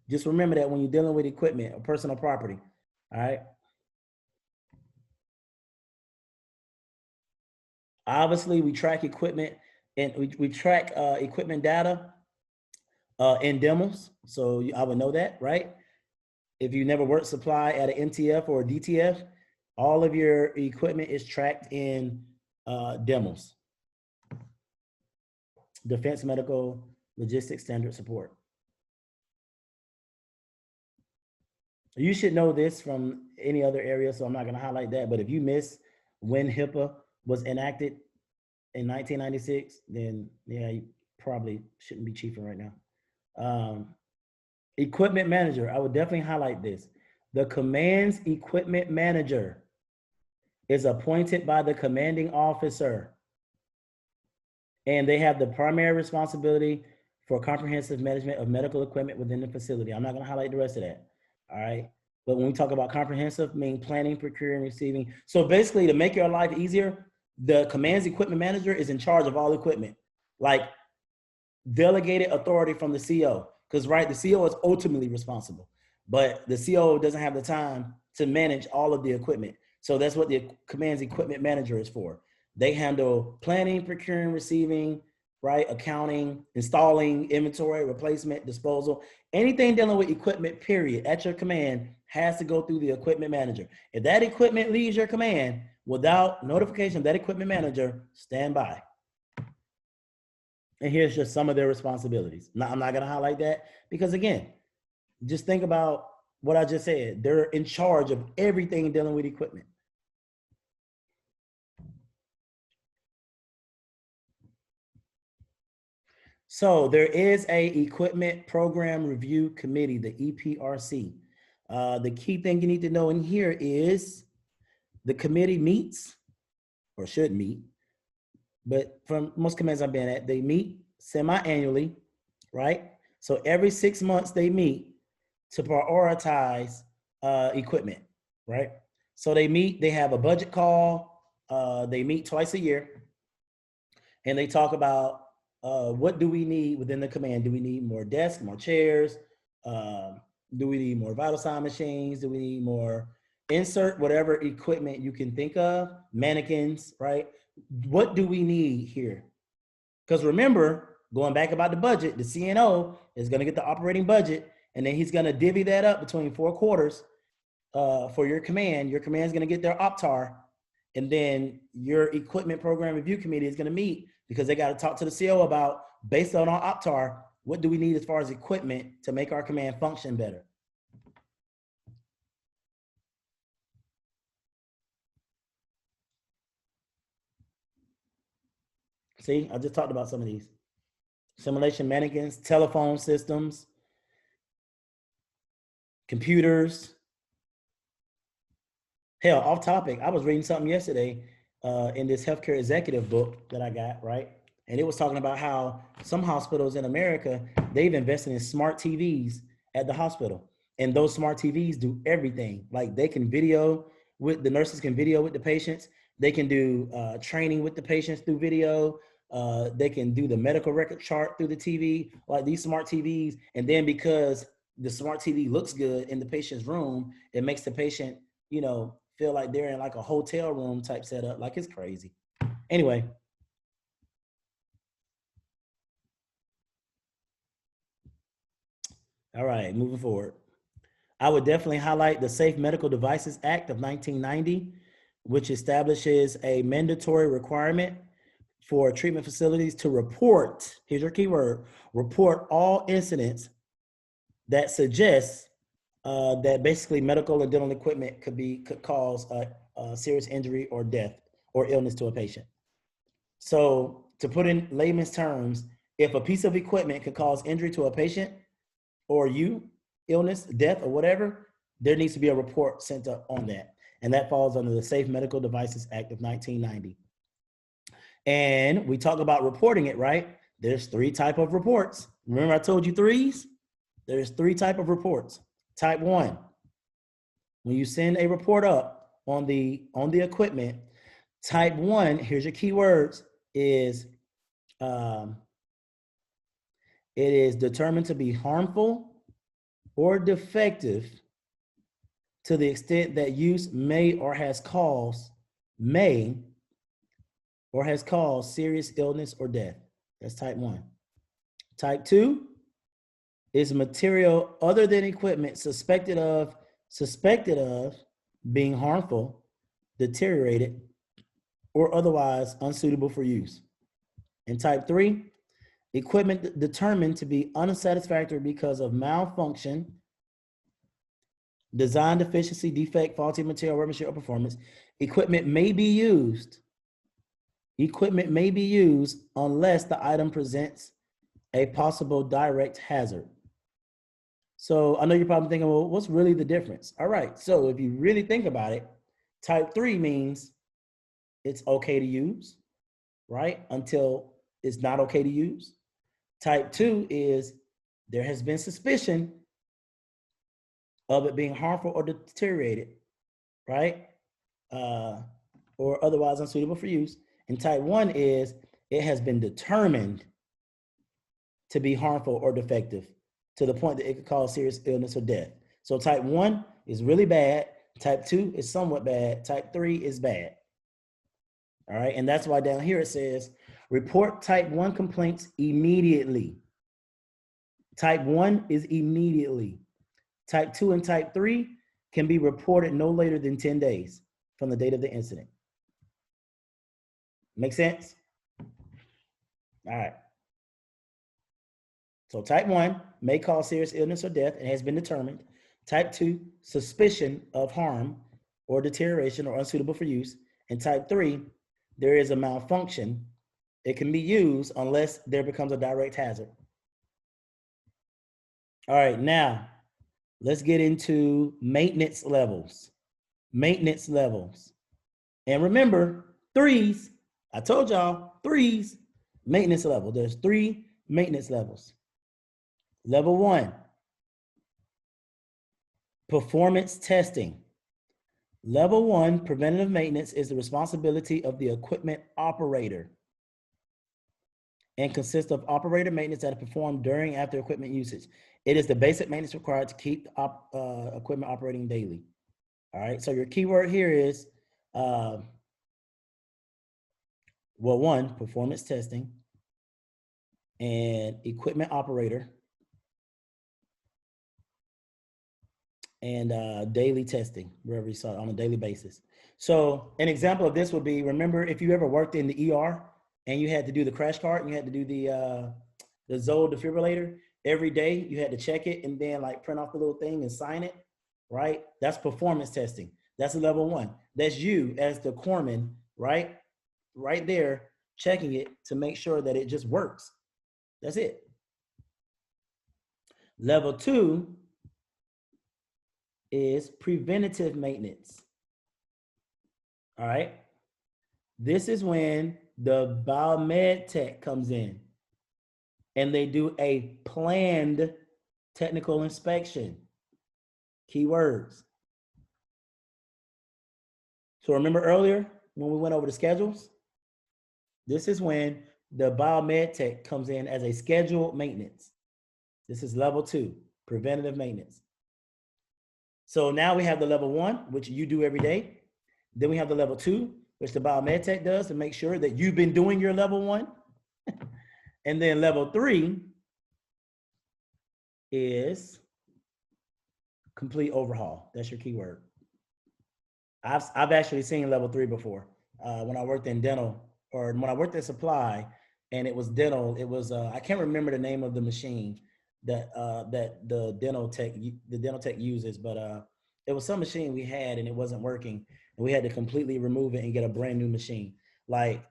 Just remember that when you're dealing with equipment or personal property, all right? Obviously, we track equipment and we track equipment data in demos. So I would know that, right? If you never worked supply at an MTF or a DTF, all of your equipment is tracked in demos. Defense Medical Logistics Standard Support. You should know this from any other area, so I'm not going to highlight that. But if you miss when HIPAA was enacted in 1996, then yeah, you probably shouldn't be chiefing right now. Equipment manager, I would definitely highlight this. The command's equipment manager is appointed by the commanding officer, and they have the primary responsibility for comprehensive management of medical equipment within the facility. I'm not going to highlight the rest of that. All right. But when we talk about comprehensive, mean planning, procuring, receiving. So basically, to make your life easier, the command's equipment manager is in charge of all equipment, like delegated authority from the CO. Because, right, the CO is ultimately responsible, but the CO doesn't have the time to manage all of the equipment. So that's what the command's equipment manager is for. They handle planning, procuring, receiving, right, accounting, installing, inventory, replacement, disposal. Anything dealing with equipment, period, at your command has to go through the equipment manager. If that equipment leaves your command without notification of that equipment manager, stand by. And here's just some of their responsibilities. Now, I'm not going to highlight that because, again, just think about what I just said. They're in charge of everything dealing with equipment. So there is a equipment program review committee, the EPRC. The key thing you need to know in here is the committee meets, or should meet, but from most commands I've been at, they meet semi-annually, right? So every 6 months they meet to prioritize equipment, right? So they meet, they have a budget call, they meet twice a year, and they talk about what do we need within the command? Do we need more desks, more chairs, Do we need more vital sign machines? Do we need more insert whatever equipment you can think of? Mannequins, right? What do we need here? Because remember, going back about the budget, the CNO is going to get the operating budget, and then he's going to divvy that up between 4 quarters for your command. Your command is going to get their OPTAR, and then your equipment program review committee is going to meet because they got to talk to the CO about, based on our OPTAR, what do we need as far as equipment to make our command function better? See, I just talked about some of these. Simulation mannequins, telephone systems, computers. Hell, off topic, I was reading something yesterday in this healthcare executive book that I got, right? And it was talking about how some hospitals in America, they've invested in smart TVs at the hospital. And those smart TVs do everything. Like they can video with, the nurses can video with the patients. They can do training with the patients through video. They can do the medical record chart through the TV, like these smart TVs. And then because the smart TV looks good in the patient's room, it makes the patient, you know, feel like they're in like a hotel room type setup. Like it's crazy. Anyway. All right, moving forward. I would definitely highlight the Safe Medical Devices Act of 1990, which establishes a mandatory requirement for treatment facilities to report, here's your keyword, report all incidents that suggest that basically medical and dental equipment could cause a serious injury or death or illness to a patient. So to put in layman's terms, if a piece of equipment could cause injury to a patient or illness, death, or whatever, there needs to be a report sent up on that. And that falls under the Safe Medical Devices Act of 1990. And we talk about reporting it, right? There's 3 types of reports. Remember I told you 3s? There's 3 types of reports. Type 1, when you send a report up on the equipment, type 1, here's your keywords, is it is determined to be harmful or defective to the extent that use may or has caused serious illness or death. That's type 1. Type 2 is material other than equipment suspected of being harmful, deteriorated, or otherwise unsuitable for use. And type 3, equipment determined to be unsatisfactory because of malfunction, design deficiency, defect, faulty material, workmanship, or performance. Equipment may be used unless the item presents a possible direct hazard. So I know you're probably thinking, well, what's really the difference? All right, so if you really think about it, type 3 means it's okay to use, right? Until it's not okay to use. Type 2 is there has been suspicion of it being harmful or deteriorated, right? Or otherwise unsuitable for use. And type 1 is it has been determined to be harmful or defective to the point that it could cause serious illness or death. So type 1 is really bad. Type 2 is somewhat bad. Type 3 is bad. All right, and that's why down here it says, report type 1 complaints immediately. Type 1 is immediately. Type 2 and type 3 can be reported no later than 10 days from the date of the incident. Make sense? All right. So type 1 may cause serious illness or death and has been determined. Type 2, suspicion of harm or deterioration or unsuitable for use. And type 3, there is a malfunction. It can be used unless there becomes a direct hazard. All right, now let's get into maintenance levels. Maintenance levels. And remember, 3s, I told y'all, 3s, maintenance level. There's 3 maintenance levels. Level 1, performance testing. Level 1, preventative maintenance, is the responsibility of the equipment operator. and consists of operator maintenance that is performed during and after equipment usage. It is the basic maintenance required to keep equipment operating daily. All right, so your keyword here is, well, one, performance testing and equipment operator and daily testing, wherever you saw it on a daily basis. So an example of this would be, remember if you ever worked in the ER and you had to do the crash cart and you had to do the Zoll defibrillator, every day you had to check it and then like print off the little thing and sign it, right? That's performance testing. That's a level one. That's you as the corpsman, right? Right there, checking it to make sure that it just works. That's it. Level two is preventative maintenance. All right. This is when the Biomed tech comes in and they do a planned technical inspection. Keywords. So remember earlier when we went over the schedules? This is when the Biomed tech comes in as a scheduled maintenance. This is level two, preventative maintenance. So now we have the level one, which you do every day. Then we have the level two, which the Biomed tech does to make sure that you've been doing your level one. And then level three is complete overhaul. That's your keyword. I've actually seen level three before. When I worked in dental, or when I worked in supply, and it was dental. It was I can't remember the name of the machine that the dental tech uses, but it was some machine we had and it wasn't working, and we had to completely remove it and get a brand new machine. Like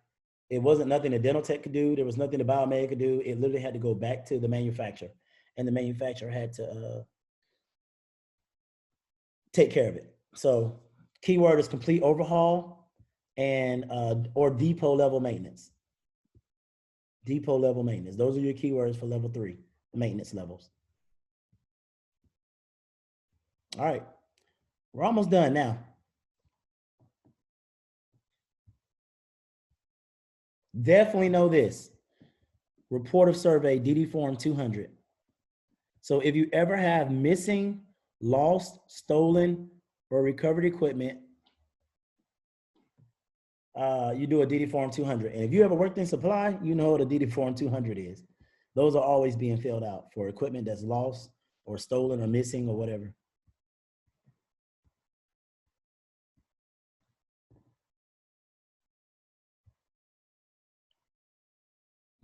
it wasn't nothing the dental tech could do. There was nothing the Biomed could do. It literally had to go back to the manufacturer, and the manufacturer had to take care of it. So keyword is complete overhaul and or depot level maintenance. Depot level maintenance. Those are your keywords for level three, maintenance levels. All right, we're almost done now. Definitely know this. Report of survey, DD form 200. So if you ever have missing, lost, stolen, or recovered equipment, you do a DD form 200. And if you ever worked in supply, you know what a DD form 200 is. Those are always being filled out for equipment that's lost or stolen or missing or whatever.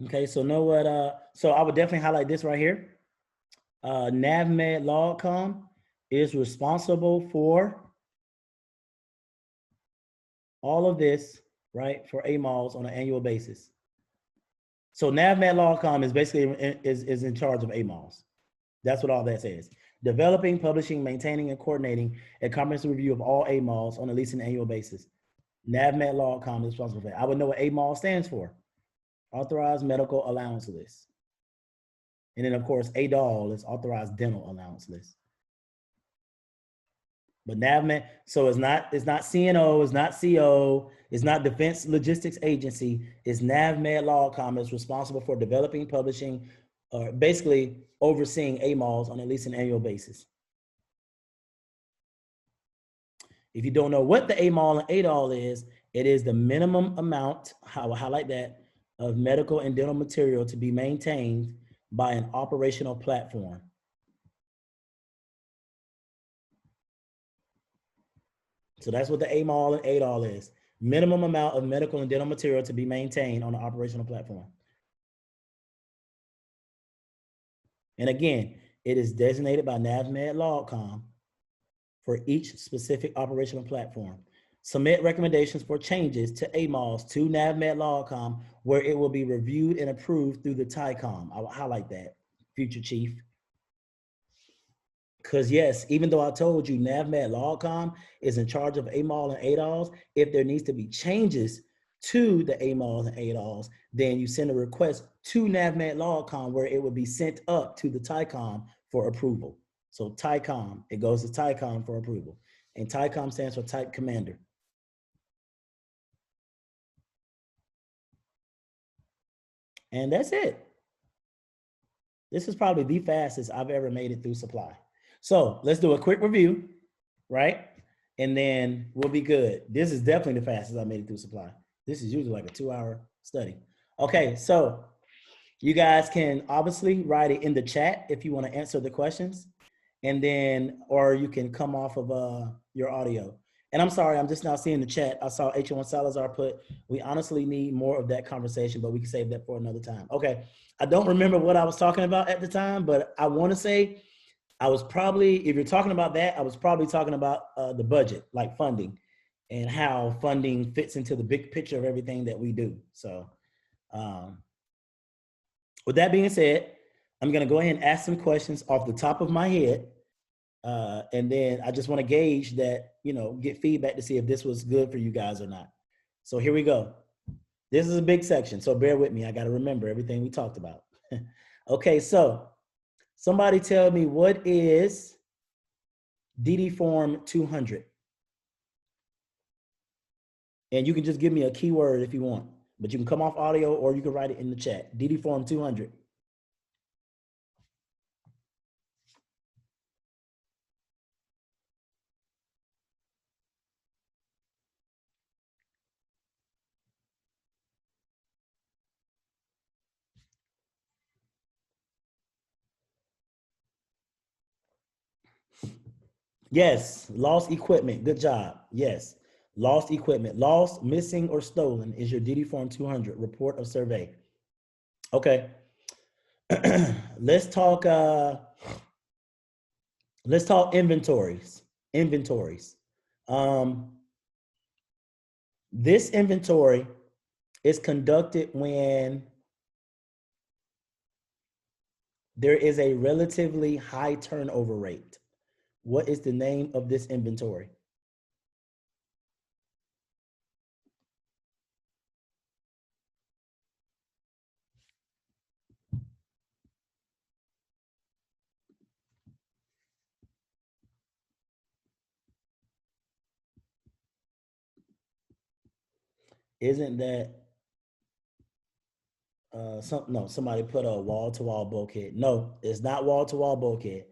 Okay, so know what, so I would definitely highlight this right here. NAV Med Logcom is responsible for all of this, right, for AMOLs on an annual basis. So NAV Med Logcom is basically is in charge of AMOLs. That's what all that says. Developing, publishing, maintaining, and coordinating a comprehensive review of all AMOLs on at least an annual basis. NAV Med Logcom is responsible for that. I would know what AMOL stands for. Authorized Medical Allowance List. And then of course, ADAL is Authorized Dental Allowance List. But NAVMed, so it's not CNO, it's not CO, it's not Defense Logistics Agency, it's NAVMed Logcom is responsible for developing, publishing, or basically overseeing AMOLs on at least an annual basis. If you don't know what the AMOL and ADAL is, it is the minimum amount, I will highlight that, of medical and dental material to be maintained by an operational platform. So that's what the AMOL and ADAL is. Minimum amount of medical and dental material to be maintained on an operational platform. And again, it is designated by NAVMed Logcom for each specific operational platform. Submit recommendations for changes to AMOLs to NAVMed Logcom, where it will be reviewed and approved through the TICOM. I will highlight that, future chief. Because yes, even though I told you NAVMed Logcom is in charge of AMOL and ADALs, if there needs to be changes to the AMOLs and ADALs, then you send a request to NAVMed Logcom where it will be sent up to the TICOM for approval. So TICOM, it goes to TICOM for approval. And TICOM stands for Type Commander. And that's it. This is probably the fastest I've ever made it through supply. So let's do a quick review, right? And then we'll be good. This is definitely the fastest I made it through supply. This is usually like a 2-hour study. Okay, so you guys can obviously write it in the chat if you want to answer the questions. And then, or you can come off of your audio. And I'm sorry, I'm just now seeing the chat. I saw H1 Salazar put, we honestly need more of that conversation, but we can save that for another time. Okay, I don't remember what I was talking about at the time, but I want to say I was probably, if you're talking about that, I was probably talking about the budget, like funding and how funding fits into the big picture of everything that we do. So with that being said, I'm gonna go ahead and ask some questions off the top of my head. And then I just want to gauge that, you know, get feedback to see if this was good for you guys or not. So here we go. This is a big section, so bear with me. I got to remember everything we talked about. Okay, so somebody tell me, what is DD Form 200? And you can just give me a keyword if you want, but you can come off audio or you can write it in the chat. DD Form 200. Yes, lost equipment. Good job. Yes, lost equipment. Lost, missing, or stolen is your DD Form 200 report of survey. Okay. Let's talk inventories. This inventory is conducted when there is a relatively high turnover rate. What is the name of this inventory? Isn't that somebody put a wall-to-wall bulkhead. No, it's not wall-to-wall bulkhead.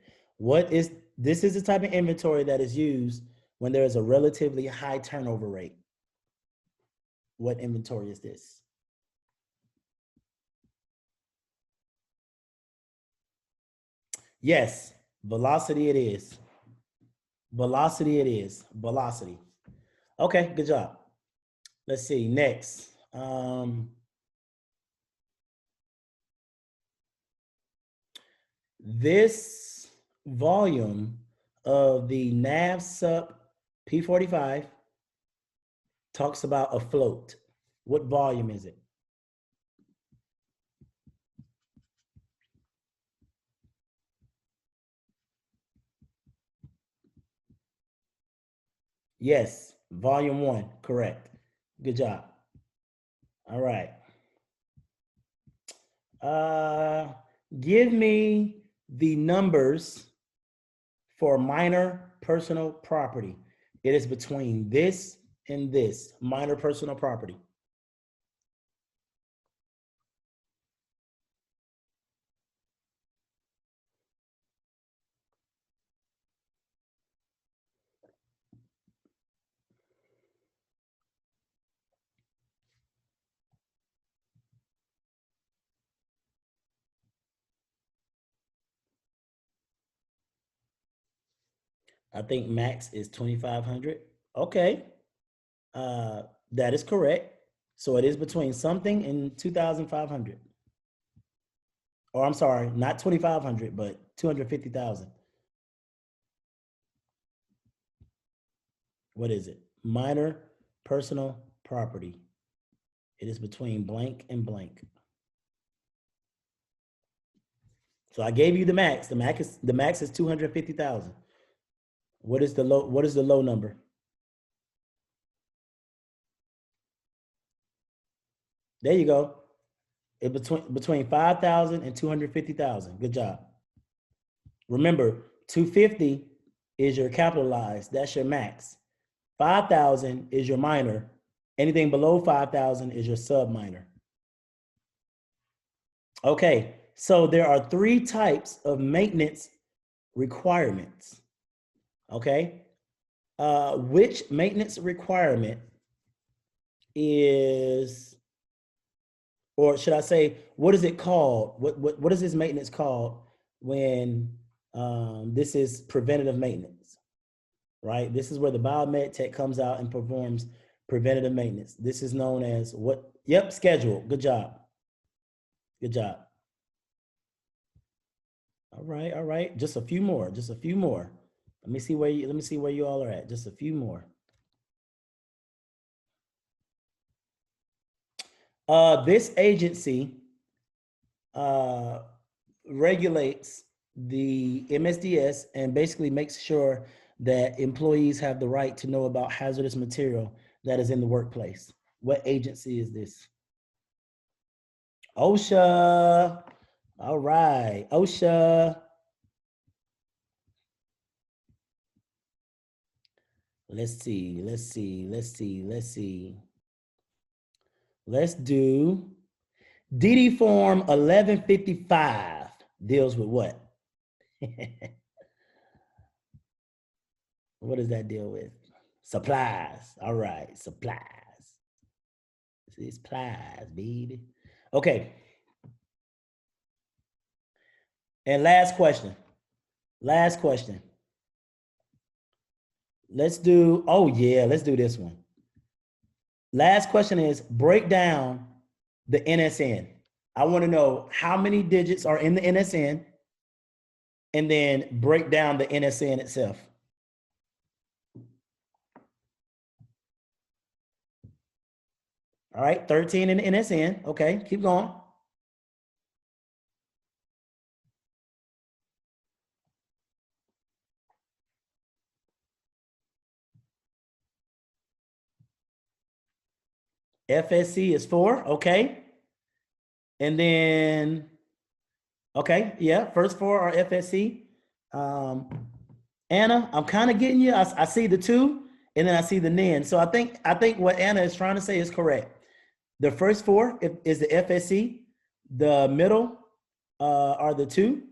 This is the type of inventory that is used when there is a relatively high turnover rate. What inventory is this? Yes, velocity it is. Velocity it is. Velocity. Okay, good job. Let's see, next. This volume of the NAV Sup P45 talks about a float. What volume is it? Yes, volume 1, correct. Good job. All right. Give me the numbers for minor personal property. It is between this and this, minor personal property. I think max is 2,500. Okay, that is correct. So it is between something and 2,500. Or I'm sorry, not 2,500, but 250,000. What is it? Minor personal property. It is between blank and blank. So I gave you the max. The max is 250,000. What is the low number? There you go. It between 5,000 and 250,000. Good job. Remember, 250 is your capitalized. That's your max. 5,000 is your minor. Anything below 5,000 is your sub minor. Okay, so there are 3 types of maintenance requirements. Okay, which maintenance requirement is, or should I say, what is it called? What is this maintenance called when this is preventative maintenance, right? This is where the biomed tech comes out and performs preventative maintenance. This is known as what? Yep, schedule. Good job. Good job. All right, all right. Just a few more. Just a few more. Let me see where you all are at. Just a few more. This agency regulates the MSDS and basically makes sure that employees have the right to know about hazardous material that is in the workplace. What agency is this? OSHA. All right, OSHA. Let's see. Let's do DD Form 1155 deals with what? What does that deal with? Supplies. All right, supplies. This is supplies, baby. Okay. And last question. Last question. Let's do, oh yeah, let's do this one. Last question is break down the NSN. I want to know how many digits are in the NSN and then break down the NSN itself. All right, 13 in the NSN. Okay, keep going. FSC is 4, okay. And then, okay, yeah, first 4 are FSC. Anna, I'm kind of getting you. I see the 2, and then I see the NIN. So I think what Anna is trying to say is correct. The first 4 is the FSC. The middle are the 2.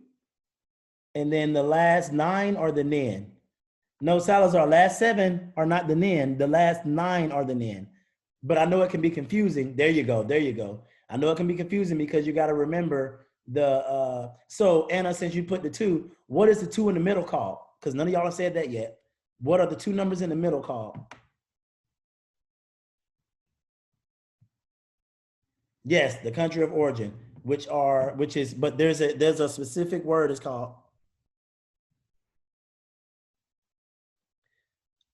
And then the last 9 are the NIN. No, Salazar, last 7 are not the NIN. The last 9 are the NIN. But I know it can be confusing. There you go. There you go. I know it can be confusing because you got to remember the, so Anna, since you put the 2, what is the 2 in the middle called? Because none of y'all have said that yet. What are the 2 numbers in the middle called? Yes, the country of origin, but there's a specific word it's called.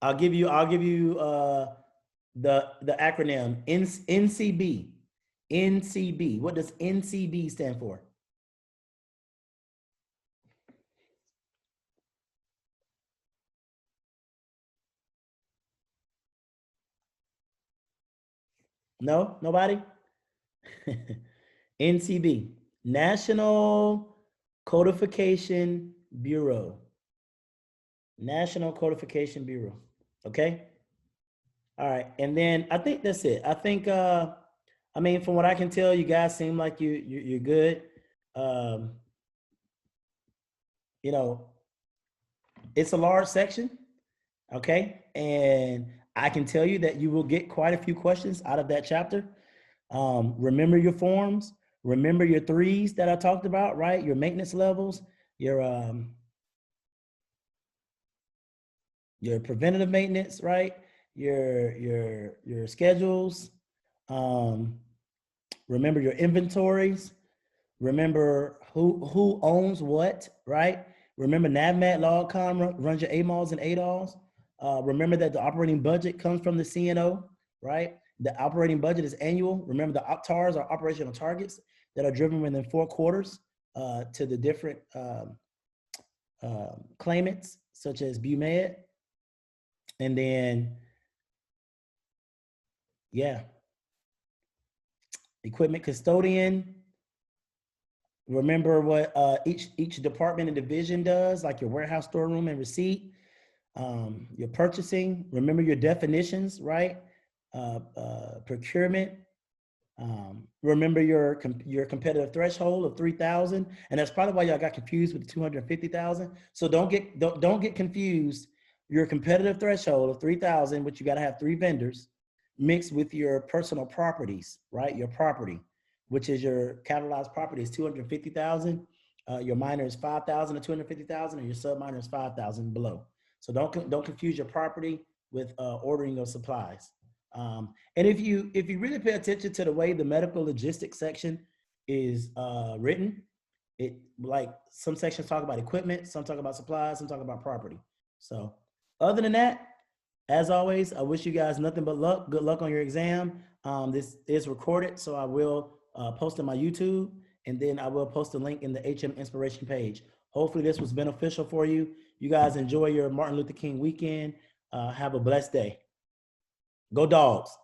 I'll give you the acronym NCB. NCB. What does NCB stand for? No, nobody? NCB, National Codification Bureau. National Codification Bureau. Okay. All right. And then I think that's it. I think, I mean, from what I can tell, you guys seem like you're good. You know, it's a large section. Okay. And I can tell you that you will get quite a few questions out of that chapter. Remember your forms, remember your 3s that I talked about, right? Your maintenance levels, your preventative maintenance, right? Your schedules, remember your inventories, remember who owns what, right? Remember NAV Med log.com runs your AMOLs and ADOLs. Remember that the operating budget comes from the CNO, right? The operating budget is annual. Remember the OPTARs are operational targets that are driven within 4 quarters to the different claimants, such as Biomed. And then, yeah, equipment custodian. Remember what each department and division does, like your warehouse, storeroom, and receipt. Your purchasing. Remember your definitions, right? Procurement, Remember your competitive threshold of 3,000, and that's probably why y'all got confused with the 250,000. So don't get confused. Your competitive threshold of 3,000, which you got to have 3 vendors, mixed with your personal properties, right? Your property, which is your capitalized property, is 250,000. Your minor is 5,000 to 250,000, and your sub minor is 5,000 below. So don't confuse your property with ordering of supplies. And if you really pay attention to the way the medical logistics section is written, it, like, some sections talk about equipment, some talk about supplies, some talk about property. So other than that, as always, I wish you guys nothing but luck. Good luck on your exam. This is recorded, so I will post on my YouTube, and then I will post a link in the HM Inspiration page. Hopefully this was beneficial for you. You guys enjoy your Martin Luther King weekend. Have a blessed day. Go Dogs.